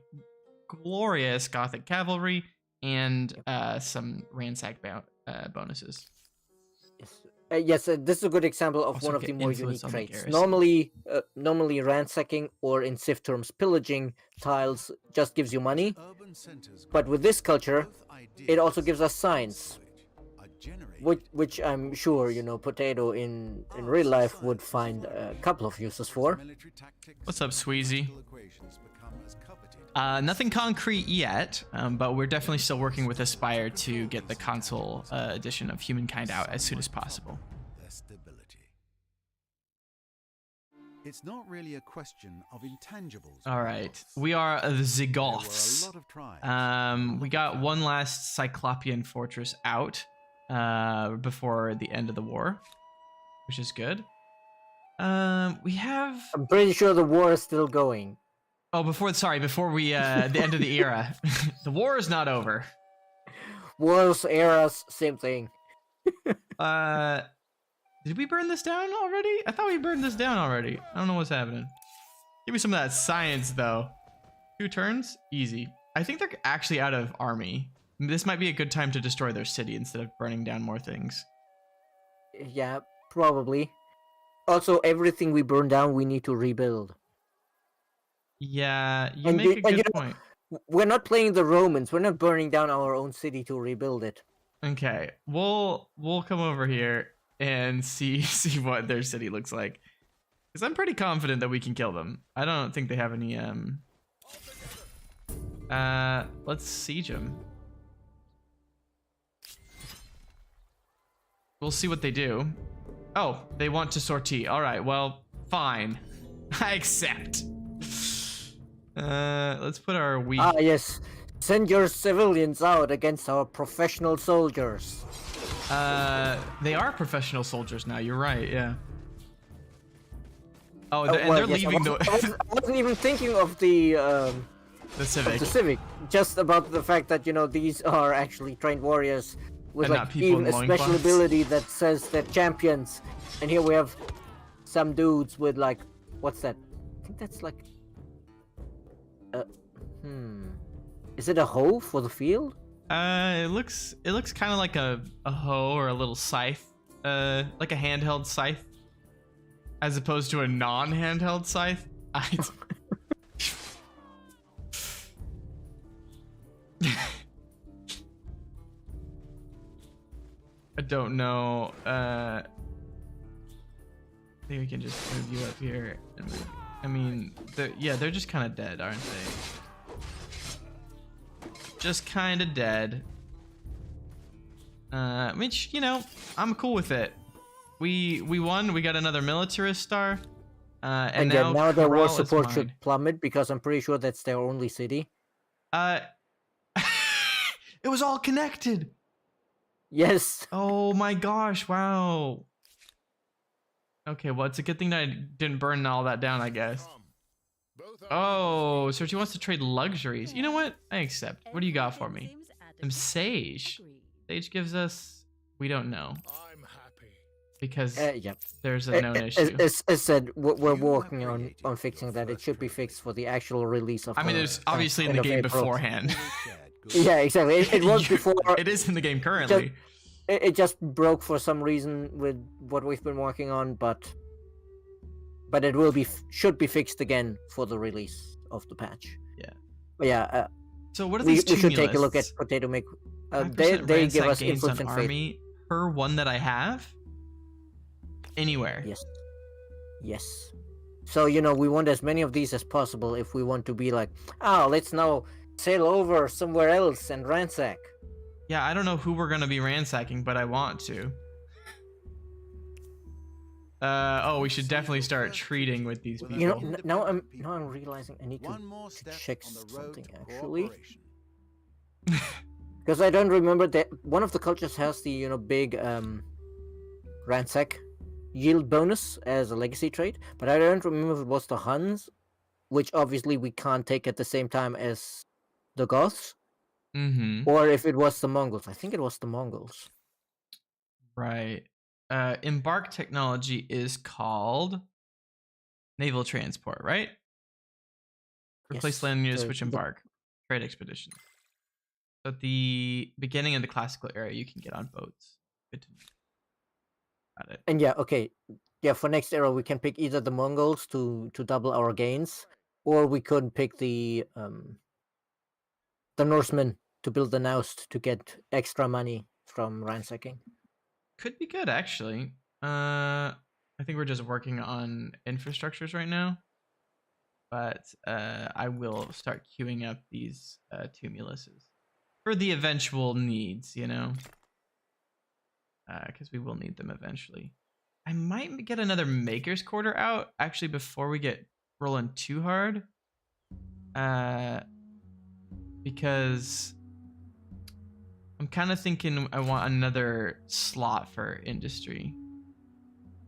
glorious Gothic cavalry and some ransack bonuses. Yes, this is a good example of Also one of the more unique the traits. Normally ransacking, or in Civ terms pillaging tiles, just gives you money. But with this culture, it also gives us science, which I'm sure Potato in real life would find a couple of uses for. What's up, Sweezy? Nothing concrete yet, but we're definitely still working with Aspire to get the console edition of Humankind out as soon as possible. It's not really a question of intangibles. All right, we are the Goths. We got one last Cyclopean fortress out. before the end of the war, which is good. We have. I'm pretty sure the war is still going. Oh, before we the end of the era. The war is not over. Wars, eras, same thing. Did we burn this down already? I thought we burned this down already. I don't know what's happening. Give me some of that science though. 2 turns, easy. I think they're actually out of army. This might be a good time to destroy their city instead of burning down more things. Yeah, probably. Also, everything we burn down, we need to rebuild. Yeah, you make a good point. We're not playing the Romans. We're not burning down our own city to rebuild it. Okay, we'll come over here and see what their city looks like. Because I'm pretty confident that we can kill them. I don't think they have any let's siege them. We'll see what they do. Oh, they want to sortie. All right, well, fine. I accept. Let's put our wheat. Ah, yes. Send your civilians out against our professional soldiers. They are professional soldiers now. You're right. Yeah. Oh, Well, they're yes, leaving I wasn't even thinking of the Civic. the Civic. Just about the fact that, you know, these are actually trained warriors with And like not people even in a special loincloths. ability that says they're champions. And here we have some dudes with like, what's that? I think that's like, is it a hoe for the field? It looks kind of like a hoe or a little scythe, like a handheld scythe, as opposed to a non-handheld scythe. I don't know. I think we can just move you up here. And move. I mean, they're just kind of dead, aren't they? Just kind of dead. Which, you know, I'm cool with it. We won. We got another militarist star. And now their war Corral is support mine. should plummet because I'm pretty sure that's their only city. It was all connected. Yes. Oh my gosh! Wow. Okay, well, it's a good thing that I didn't burn all that down, I guess. Oh, so she wants to trade luxuries. You know what? I accept. What do you got for me? Some sage. Sage gives us. We don't know. I'm happy. Because Yep. there's a known issue. As said, we're working on fixing that. It should be fixed for the actual release of. I mean, the, it's obviously in end the of game April. beforehand. Yeah, exactly. It was before. It is in the game currently. It just broke for some reason with what we've been working on, but it will be should be fixed again for the release of the patch. Yeah. But yeah. So what are we these should take a look at tumulus? Potato Make. 5% They ransack give us gains influence on and faith. army per one that I have. Anywhere. Yes. Yes. So, you know, we want as many of these as possible if we want to be like, oh, let's now sail over somewhere else and ransack. Yeah, I don't know who we're gonna be ransacking, but I want to. Oh, we should definitely start treating with these people. You know, now I'm realizing I need One more to step check on the road something to actually. cooperation. Because I don't remember that one of the cultures has the, you know, big ransack yield bonus as a legacy trait, but I don't remember if it was the Huns, which obviously we can't take at the same time as the Goths, or if it was the Mongols. I think it was the Mongols. Right. Embark technology is called naval transport, right? Replace Yes, landing units the- which the- embark. Trade expedition. So at the beginning of the classical era, you can get on boats. Good to know. Got it. And yeah, okay. Yeah, for next era we can pick either the Mongols to double our gains, or we could pick the Norsemen to build the Naust to get extra money from ransacking. Could be good, actually. I think we're just working on infrastructures right now. But I will start queuing up these tumuluses for the eventual needs, you know? Because we will need them eventually. I might get another Maker's Quarter out, actually, before we get rolling too hard. Because I'm kind of thinking I want another slot for industry.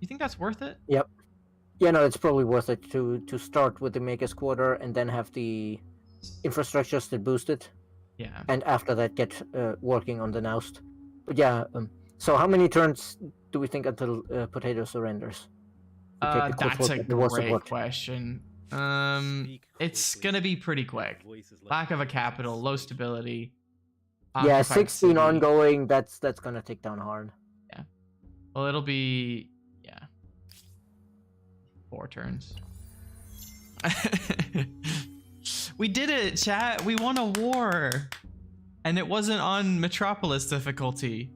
You think that's worth it? Yep. Yeah, no, it's probably worth it to start with the Maker's Quarter and then have the infrastructures that boost it. Yeah. And after that, get working on the Noust. But yeah, so how many turns do we think until Potato surrenders? That's a great question. It's gonna be pretty quick. Lack of a capital, low stability. Yeah, 16 ongoing. That's gonna take down hard. Yeah. Well, it'll be 4 turns. We did it, chat. We won a war, and it wasn't on Metropolis difficulty.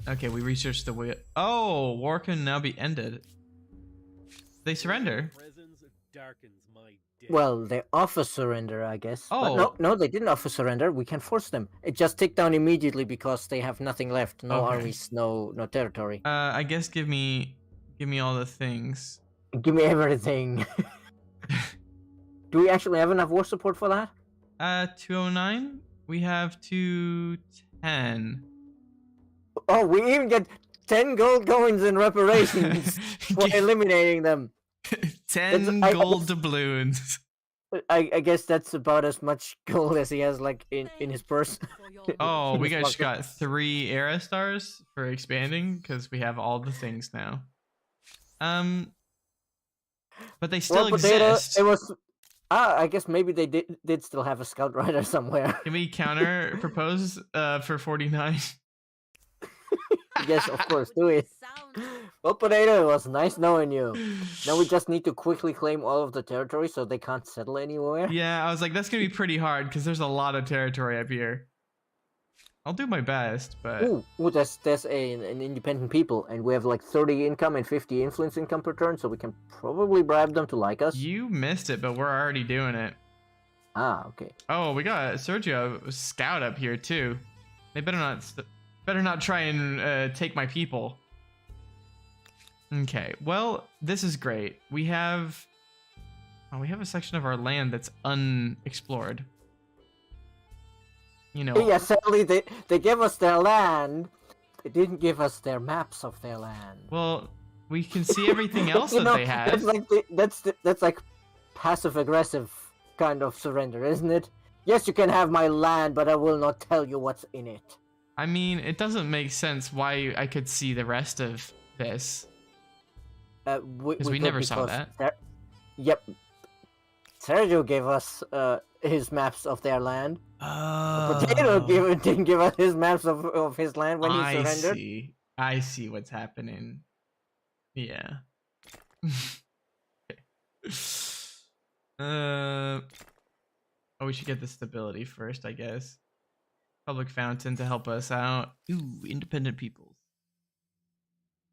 Okay, we researched the way. Oh, war can now be ended. They surrender. Well, they offer surrender, I guess. Oh. But no, they didn't offer surrender. We can force them. It just take down immediately because they have nothing left. No armies, no territory. I guess give me all the things. Give me everything. Do we actually have enough war support for that? 209. We have 210. Oh, we even get 10 gold coins in reparations for eliminating them. 10 gold doubloons. I guess that's about as much gold as he has like in his purse. Oh, we guys got 3 era stars for expanding because we have all the things now. But they still exist. It was. I guess maybe they did still have a scout rider somewhere. Can we counter propose for 49? Yes, of course, do it. Well, Potato, it was nice knowing you. Now we just need to quickly claim all of the territory so they can't settle anywhere. Yeah, I was like, that's gonna be pretty hard because there's a lot of territory up here. I'll do my best, but... Ooh, there's an independent people, and we have like 30 income and 50 influence income per turn, so we can probably bribe them to like us. You missed it, but we're already doing it. Ah, okay. Oh, we got Sergio Scout up here too. They better not try and take my people. Okay, well, this is great. We have a section of our land that's unexplored. You know. Yeah, sadly they gave us their land. They didn't give us their maps of their land. Well, we can see everything else that they have. That's like passive aggressive kind of surrender, isn't it? Yes, you can have my land, but I will not tell you what's in it. I mean, it doesn't make sense why I could see the rest of this. Because we never saw that. Yep. Sergio gave us his maps of their land. Oh. Potato didn't give us his maps of his land when he surrendered. I see what's happening. Yeah. Oh, we should get the stability first, I guess. Public fountain to help us out. Ooh, independent peoples.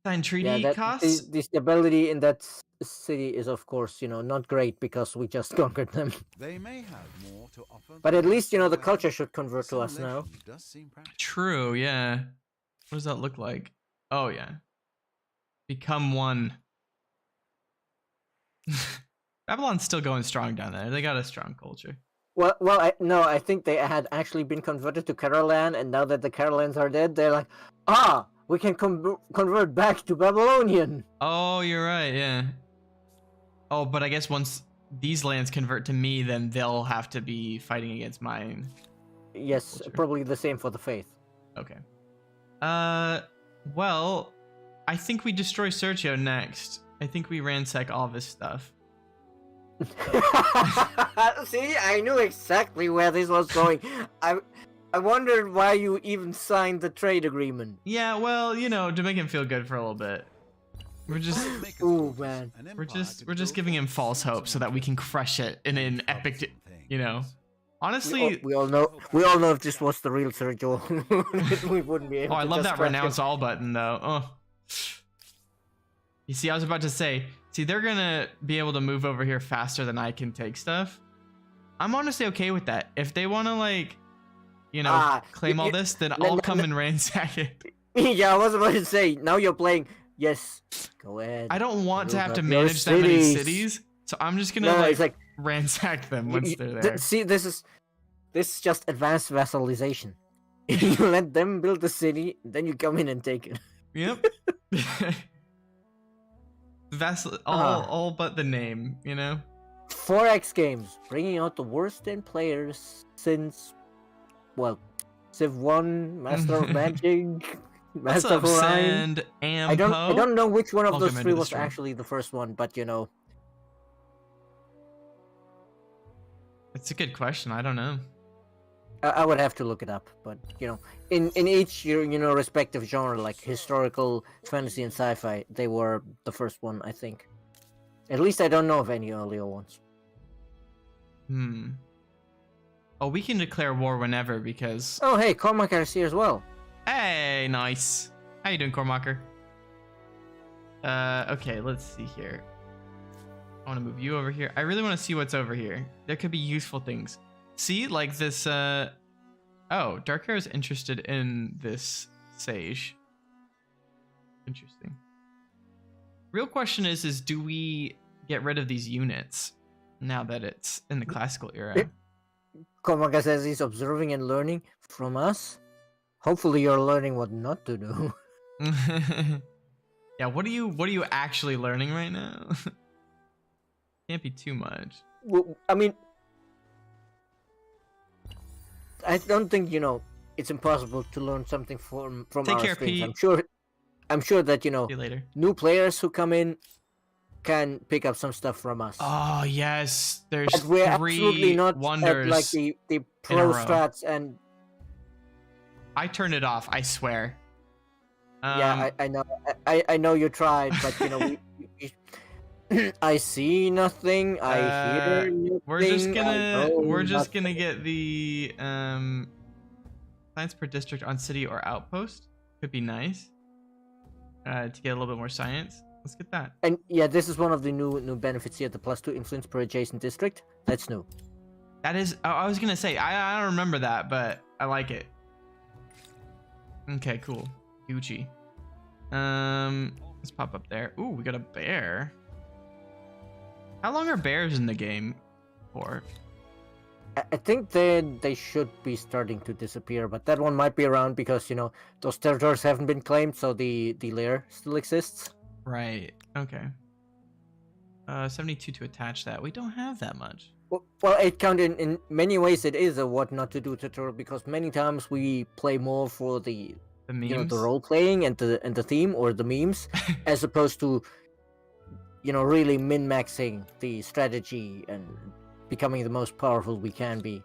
Sign treaty costs? The stability in that city is, of course, not great because we just conquered them. They may have more to offer, but at least, the culture should convert to us now. True, yeah. What does that look like? Oh, yeah. Become one. Babylon's still going strong down there. They got a strong culture. Well, I think they had actually been converted to Carolan, and now that the Carolans are dead, they're like, we can convert back to Babylonian. Oh, you're right, yeah. Oh, but I guess once these lands convert to me, then they'll have to be fighting against mine. Yes, culture. Probably the same for the faith. Okay. Well, I think we destroy Sergio next. I think we ransack all of his stuff. See, I knew exactly where this was going. I wondered why you even signed the trade agreement. Yeah, well, to make him feel good for a little bit. We're just ooh, man. We're just giving him false hope so that we can crush it in an epic, Honestly, we all know if this was the real Sergio, we wouldn't be able I to love that renounce him. all button though. Oh. You see, I was about to say, they're gonna be able to move over here faster than I can take stuff. I'm honestly okay with that. If they want to claim all this, then I'll come and ransack it. Yeah, I was about to say, now you're playing. Yes, go ahead. I don't want to have to manage that many cities, so I'm just gonna ransack them once they're there. See, this is just advanced vassalization. You let them build the city, then you come in and take it. Yep. Vassal, all but the name, you know. 4X Games, bringing out the worst in players since, well, Civ 1, Master of Magic, What's Master up, of Orion. Sand I Ampo? don't know which one of Welcome those into three the was stream. actually the first one, but you know. It's a good question. I don't know. I would have to look it up, but you know, in each respective genre, like historical, fantasy, and sci-fi, they were the first one, I think. At least I don't know of any earlier ones. Oh, we can declare war whenever because. Oh, hey, Cormac is here as well. Hey, nice. How you doing, Cormacher? Okay, let's see here. I want to move you over here. I really want to see what's over here. There could be useful things. See, like this, oh, Dark Hair is interested in this sage. Interesting. Real question is do we get rid of these units now that it's in the classical era? Cormac says he's observing and learning from us. Hopefully you're learning what not to do. Yeah, what are you actually learning right now? Can't be too much. Well, I mean, I don't think it's impossible to learn something from Take our care, streams. Pete. I'm sure that See you later. new players who come in can pick up some stuff from us. Oh yes, there's but we're three absolutely not wonders. at like the pro strats and. I turned it off. I swear. Yeah, I know. I know you tried, but I see nothing. I hear nothing. We're just gonna get the science per district on city or outpost. Could be nice. To get a little bit more science. Let's get that. And yeah, this is one of the new benefits here. The +2 influence per adjacent district. That's new. That is. I was gonna say I don't remember that, but I like it. Okay, cool. Gucci. Let's pop up there. Ooh, we got a bear. How long are bears in the game for? I think they should be starting to disappear, but that one might be around because those territories haven't been claimed, so the lair still exists. Right. Okay. 72 to attach that. We don't have that much. Well, it counted in many ways. It is a what not to do tutorial because many times we play more for the memes, the role playing and the theme or the memes, as opposed to really min-maxing the strategy and becoming the most powerful we can be,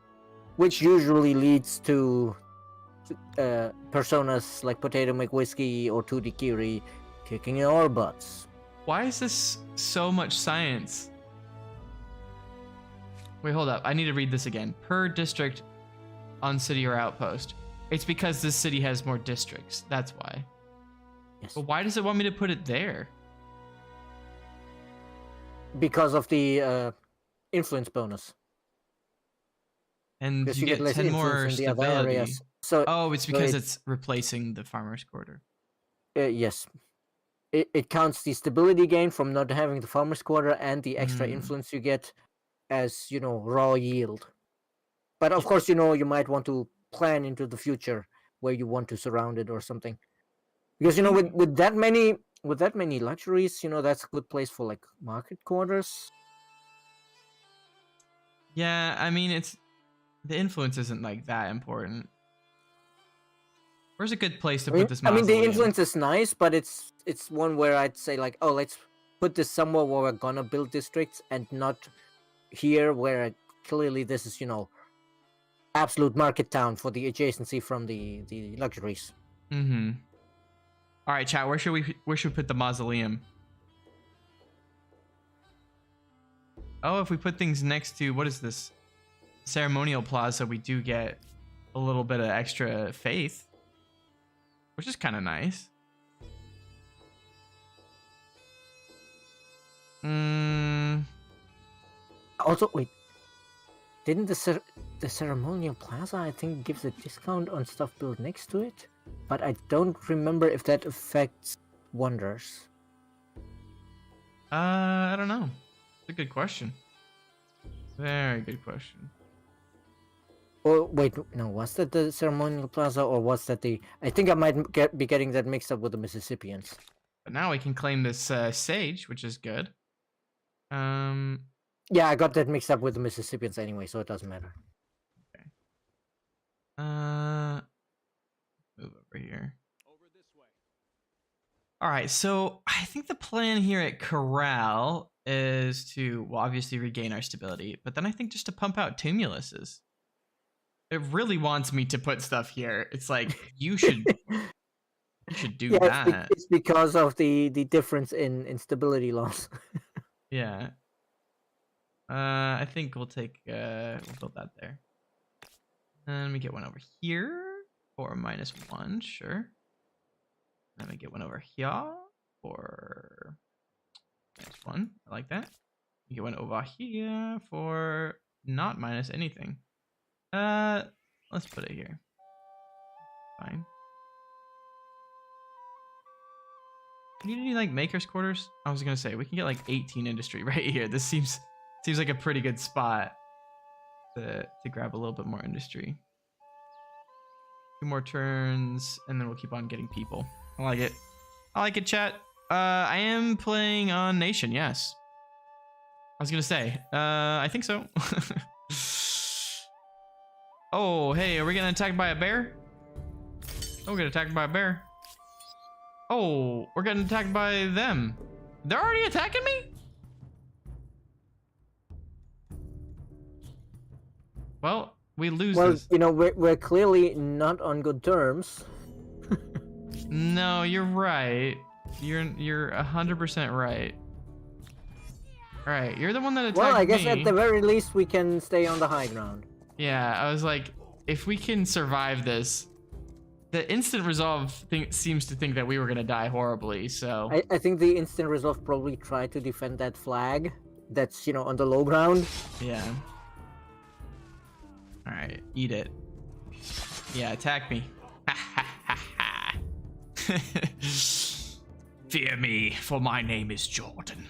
which usually leads to personas like Potato McWhiskey or 2D Kiri kicking our butts. Why is this so much science? Wait, hold up. I need to read this again. Per district on city or outpost. It's because this city has more districts. That's why. Yes. But why does it want me to put it there? Because of the influence bonus. And you get 10 more stability. So, oh, it's because it's replacing the farmer's quarter. Yes. It counts the stability gain from not having the farmer's quarter and the extra influence you get as, raw yield. But of course, you might want to plan into the future where you want to surround it or something. Because, with that many luxuries, that's a good place for like market quarters. Yeah, I mean, the influence isn't like that important. Where's a good place to put this mausoleum? I mean, the influence is nice, but it's one where I'd say like, oh, let's put this somewhere where we're gonna build districts and not here where clearly this is, absolute market town for the adjacency from the luxuries. Mm-hmm. All right, chat. Where should we put the mausoleum? Oh, if we put things next to what is this? Ceremonial plaza, we do get a little bit of extra faith, which is kind of nice. Also, wait, didn't the ceremonial plaza, I think, gives a discount on stuff built next to it? But I don't remember if that affects wonders. I don't know. It's a good question. Very good question. Oh wait, no, was that the ceremonial plaza or was that the? I think I might be getting that mixed up with the Mississippians. But now we can claim this sage, which is good. Yeah, I got that mixed up with the Mississippians anyway, so it doesn't matter. Okay. Move over here. All right, so I think the plan here at Corral is to, well, obviously regain our stability, but then I think just to pump out tumuluses. It really wants me to put stuff here. It's like you should do that. It's because of the difference in stability loss. Yeah. I think we'll take we'll build that there. And we get one over here for -1, sure. Then we get one over here for -1. I like that. We get one over here for not minus anything. Let's put it here. Fine. Can you do like maker's quarters? I was gonna say we can get like 18 industry right here. This seems like a pretty good spot to grab a little bit more industry. 2 more turns, and then we'll keep on getting people. I like it. I like it, chat. I am playing on Nation, yes. I was gonna say, I think so. Oh, hey, are we getting attacked by a bear? Oh, we're getting attacked by a bear. Oh, we're getting attacked by them. They're already attacking me? Well, we lose this. You know, we're clearly not on good terms. No, you're right. You're 100% right. Right, you're the one that attacked me. Well, I guess at the very least we can stay on the high ground. Yeah, I was like, if we can survive this, the instant resolve seems to think that we were gonna die horribly. So I think the instant resolve probably tried to defend that flag. That's, you know, on the low ground. Yeah. All right, eat it. Yeah, attack me. Fear me, for my name is Jordan.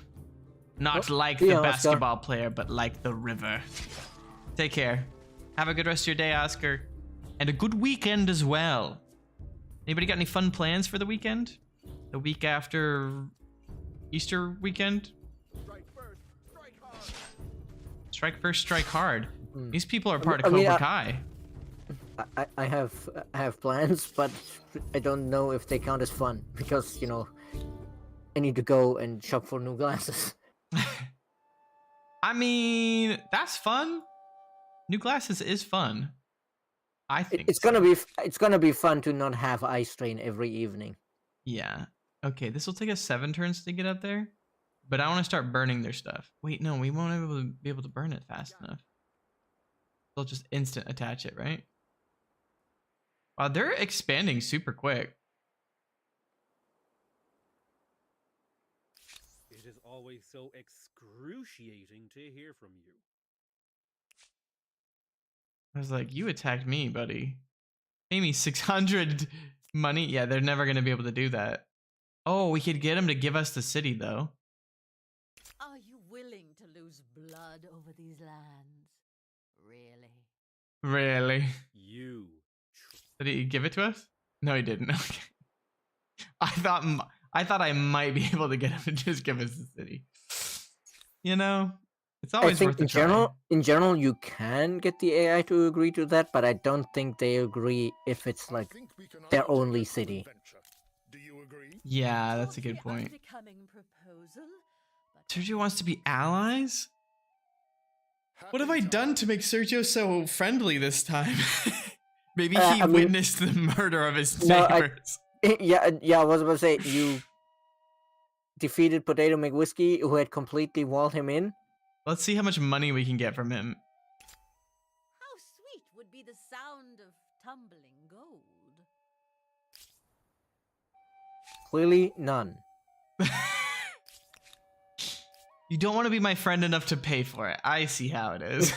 Not like the basketball player, but like the river. Take care. Have a good rest of your day, Oscar. And a good weekend as well. Anybody got any fun plans for the weekend? The week after Easter weekend? Strike first, strike hard. These people are part of Cobra Kai. I have plans, but I don't know if they count as fun because, you know, I need to go and shop for new glasses. I mean, that's fun. New glasses is fun. I think it's gonna be fun to not have eye strain every evening. Yeah. Okay, this will take us 7 turns to get up there, but I want to start burning their stuff. Wait, no, we won't be able to burn it fast enough. They'll just instant attach it, right? Wow, they're expanding super quick. It is always so excruciating to hear from you. I was like, you attacked me, buddy. Pay me 600 money. Yeah, they're never going to be able to do that. Oh, we could get them to give us the city, though. Are you willing to lose blood over these lands? Really? Really? You. Did he give it to us? No, he didn't. Okay. I thought I might be able to get him to just give us the city. You know, it's always worth a try. In general, you can get the AI to agree to that, but I don't think they agree if it's like their only city. Do you agree? Yeah, that's a good point. Sergio wants to be allies? What have I done to make Sergio so friendly this time? Maybe he witnessed the murder of his neighbors. Yeah, I was about to say, you defeated Potato McWhiskey, who had completely walled him in. Let's see how much money we can get from him. How sweet would be the sound of tumbling gold? Clearly, none. You don't want to be my friend enough to pay for it. I see how it is.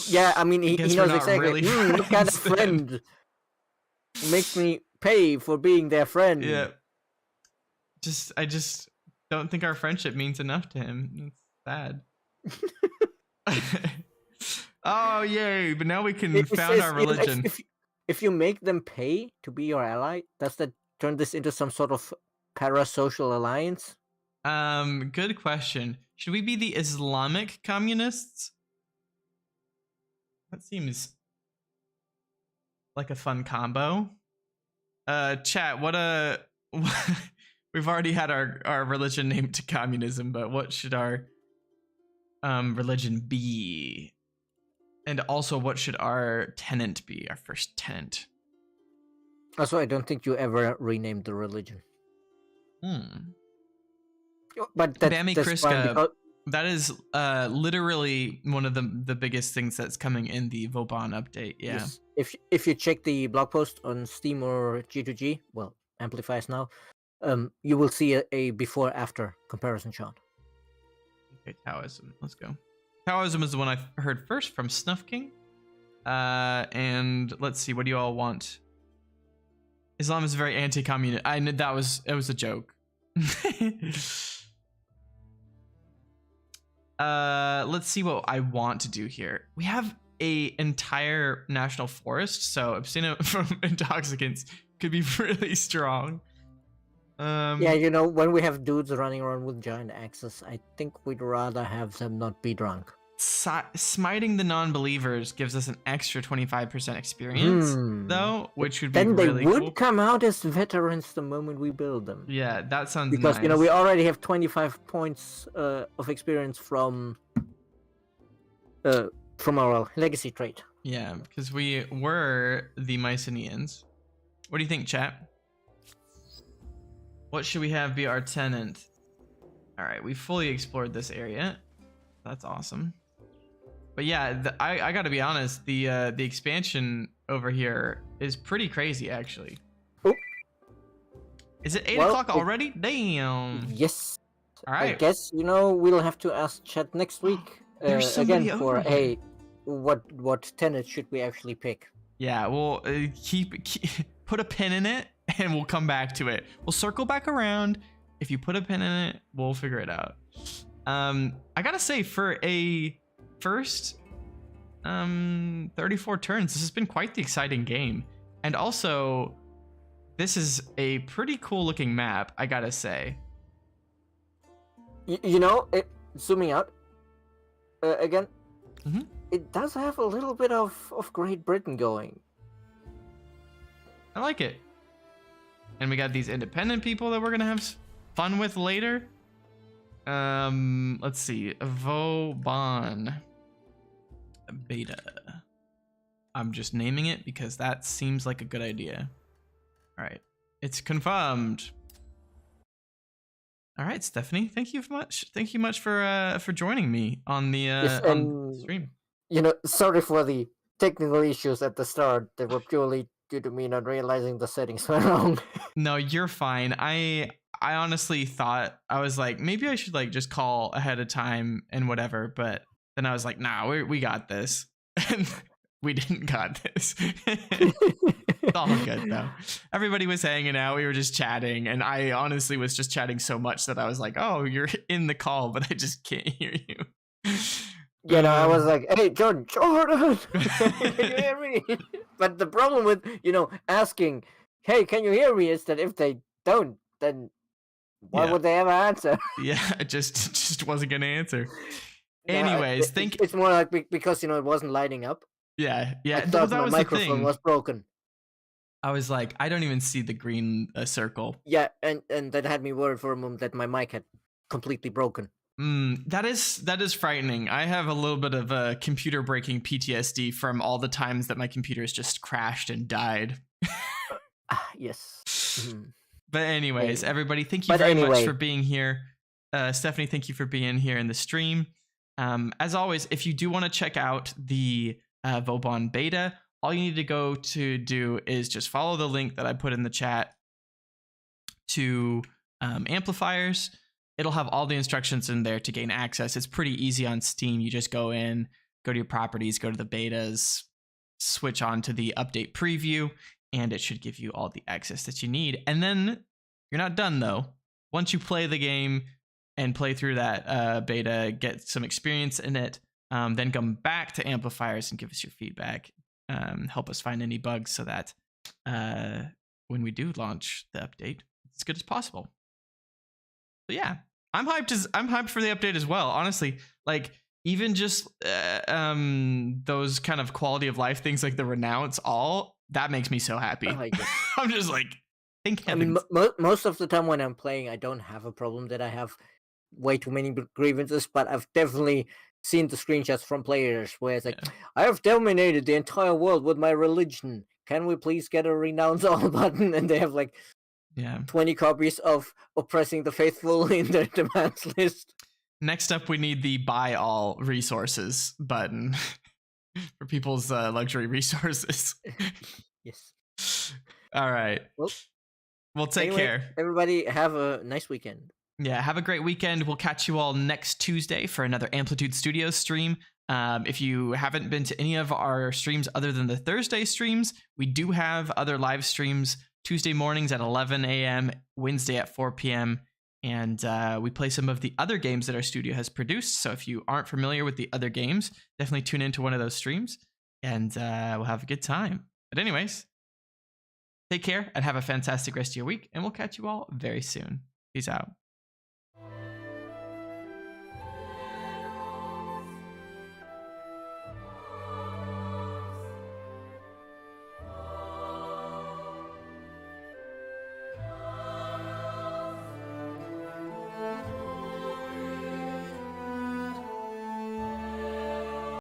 Yeah, I mean, he knows exactly. Really what kind of friend makes me pay for being their friend? Yeah. I just don't think our friendship means enough to him. It's sad. Oh, yay. But now we can It found says, our you know, religion. if you make them pay to be your ally, does that turn this into some sort of parasocial alliance? Good question. Should we be the Islamic communists? That seems like a fun combo. Chat, we've already had our religion named to communism, but what should our religion be? And also, what should our tenant be? Our first tenant. Also, I don't think you ever renamed the religion. But Bammy that's fine Kriska, because that is literally one of the biggest things that's coming in the Vauban update. Yeah. yes, if you check the blog post on Steam or G2G, well, Amplifies now, you will see a before-after comparison shot. Okay, Taoism. Let's go. Taoism is the one I heard first from Snuff King. And let's see, what do you all want? Islam is very anti-communist. I knew it was a joke. Let's see what I want to do here. We have a entire national forest, so abstain from intoxicants could be really strong. Yeah, you know, when we have dudes running around with giant axes, I think we'd rather have them not be drunk. Smiting the non-believers gives us an extra 25% experience, though, which would be then really they would cool. come out as veterans the moment we build them. Yeah, that sounds because nice. you know we already have 25 points of experience from our legacy trait. Yeah, because we were the Mycenaeans. What do you think, chat? What should we have be our tenant? All right, we fully explored this area. That's awesome. But yeah, I gotta be honest, the expansion over here is pretty crazy, actually. Oh. Is it 8 o'clock already? Damn. Yes. All right. I guess you know we'll have to ask chat next week There's somebody again for over here. hey, what tenant should we actually pick? Yeah, we'll keep put a pin in it, and we'll come back to it. We'll circle back around. If you put a pin in it, we'll figure it out. I gotta say, for a first 34 turns, this has been quite the exciting game. And also, this is a pretty cool looking map, I gotta say. You know, zooming out again, Mhm. it does have a little bit of Great Britain going. I like it. And we got these independent people that we're gonna have fun with later. Let's see, Vauban beta. I'm just naming it because that seems like a good idea. All right, it's confirmed. All right, Stephanie, thank you much. Thank you much for joining me on the on the stream. You know, sorry for the technical issues at the start. They were purely due to me not realizing the settings were wrong. No, you're fine. I honestly thought, I was like, maybe I should like just call ahead of time and whatever, but then I was like, nah, we got this. And we didn't got this. It's all good though. Everybody was hanging out, we were just chatting, and I honestly was just chatting so much that I was like, oh, you're in the call, but I just can't hear you. You know, I was like, hey, Jordan, can you hear me? But the problem with, you know, asking, hey, can you hear me, is that if they don't, then why would they ever answer? Yeah, it just wasn't gonna answer. No, Anyways, it's more like because, you know, it wasn't lighting up. Yeah. I thought my microphone was broken. I was like, I don't even see the green circle. Yeah, and that had me worried for a moment that my mic had completely broken. That is frightening. I have a little bit of computer breaking PTSD from all the times that my computers just crashed and died. Yes. Mm-hmm. But anyways, everybody, thank you very much for being here. Stephanie, thank you for being here in the stream. As always, if you do want to check out the Vauban beta, all you need to go to do is just follow the link that I put in the chat to amplifiers. It'll have all the instructions in there to gain access. It's pretty easy on Steam. You just go in, go to your properties, go to the betas, switch on to the update preview, and it should give you all the access that you need. And then you're not done though. Once you play the game and play through that beta, get some experience in it, then come back to amplifiers and give us your feedback. Help us find any bugs so that when we do launch the update, it's as good as possible. But yeah, I'm hyped for the update as well. Honestly, like even just those kind of quality of life things like the renounce, all that makes me so happy. Yes. I'm just like, thank I heavens. mean, most of the time when I'm playing, I don't have a problem that I have way too many grievances, but I've definitely seen the screenshots from players where it's like, I have dominated the entire world with my religion. Can we please get a renounce all button? And they have like 20 copies of Oppressing the Faithful in their demands list. Next up, we need the buy all resources button for people's luxury resources. Yes. All right. Well, take care. Everybody have a nice weekend. Yeah, have a great weekend. We'll catch you all next Tuesday for another Amplitude Studios stream. If you haven't been to any of our streams other than the Thursday streams, we do have other live streams Tuesday mornings at 11 a.m., Wednesday at 4 p.m., and we play some of the other games that our studio has produced. So if you aren't familiar with the other games, definitely tune into one of those streams, and we'll have a good time. But anyways, take care and have a fantastic rest of your week, and we'll catch you all very soon. Peace out.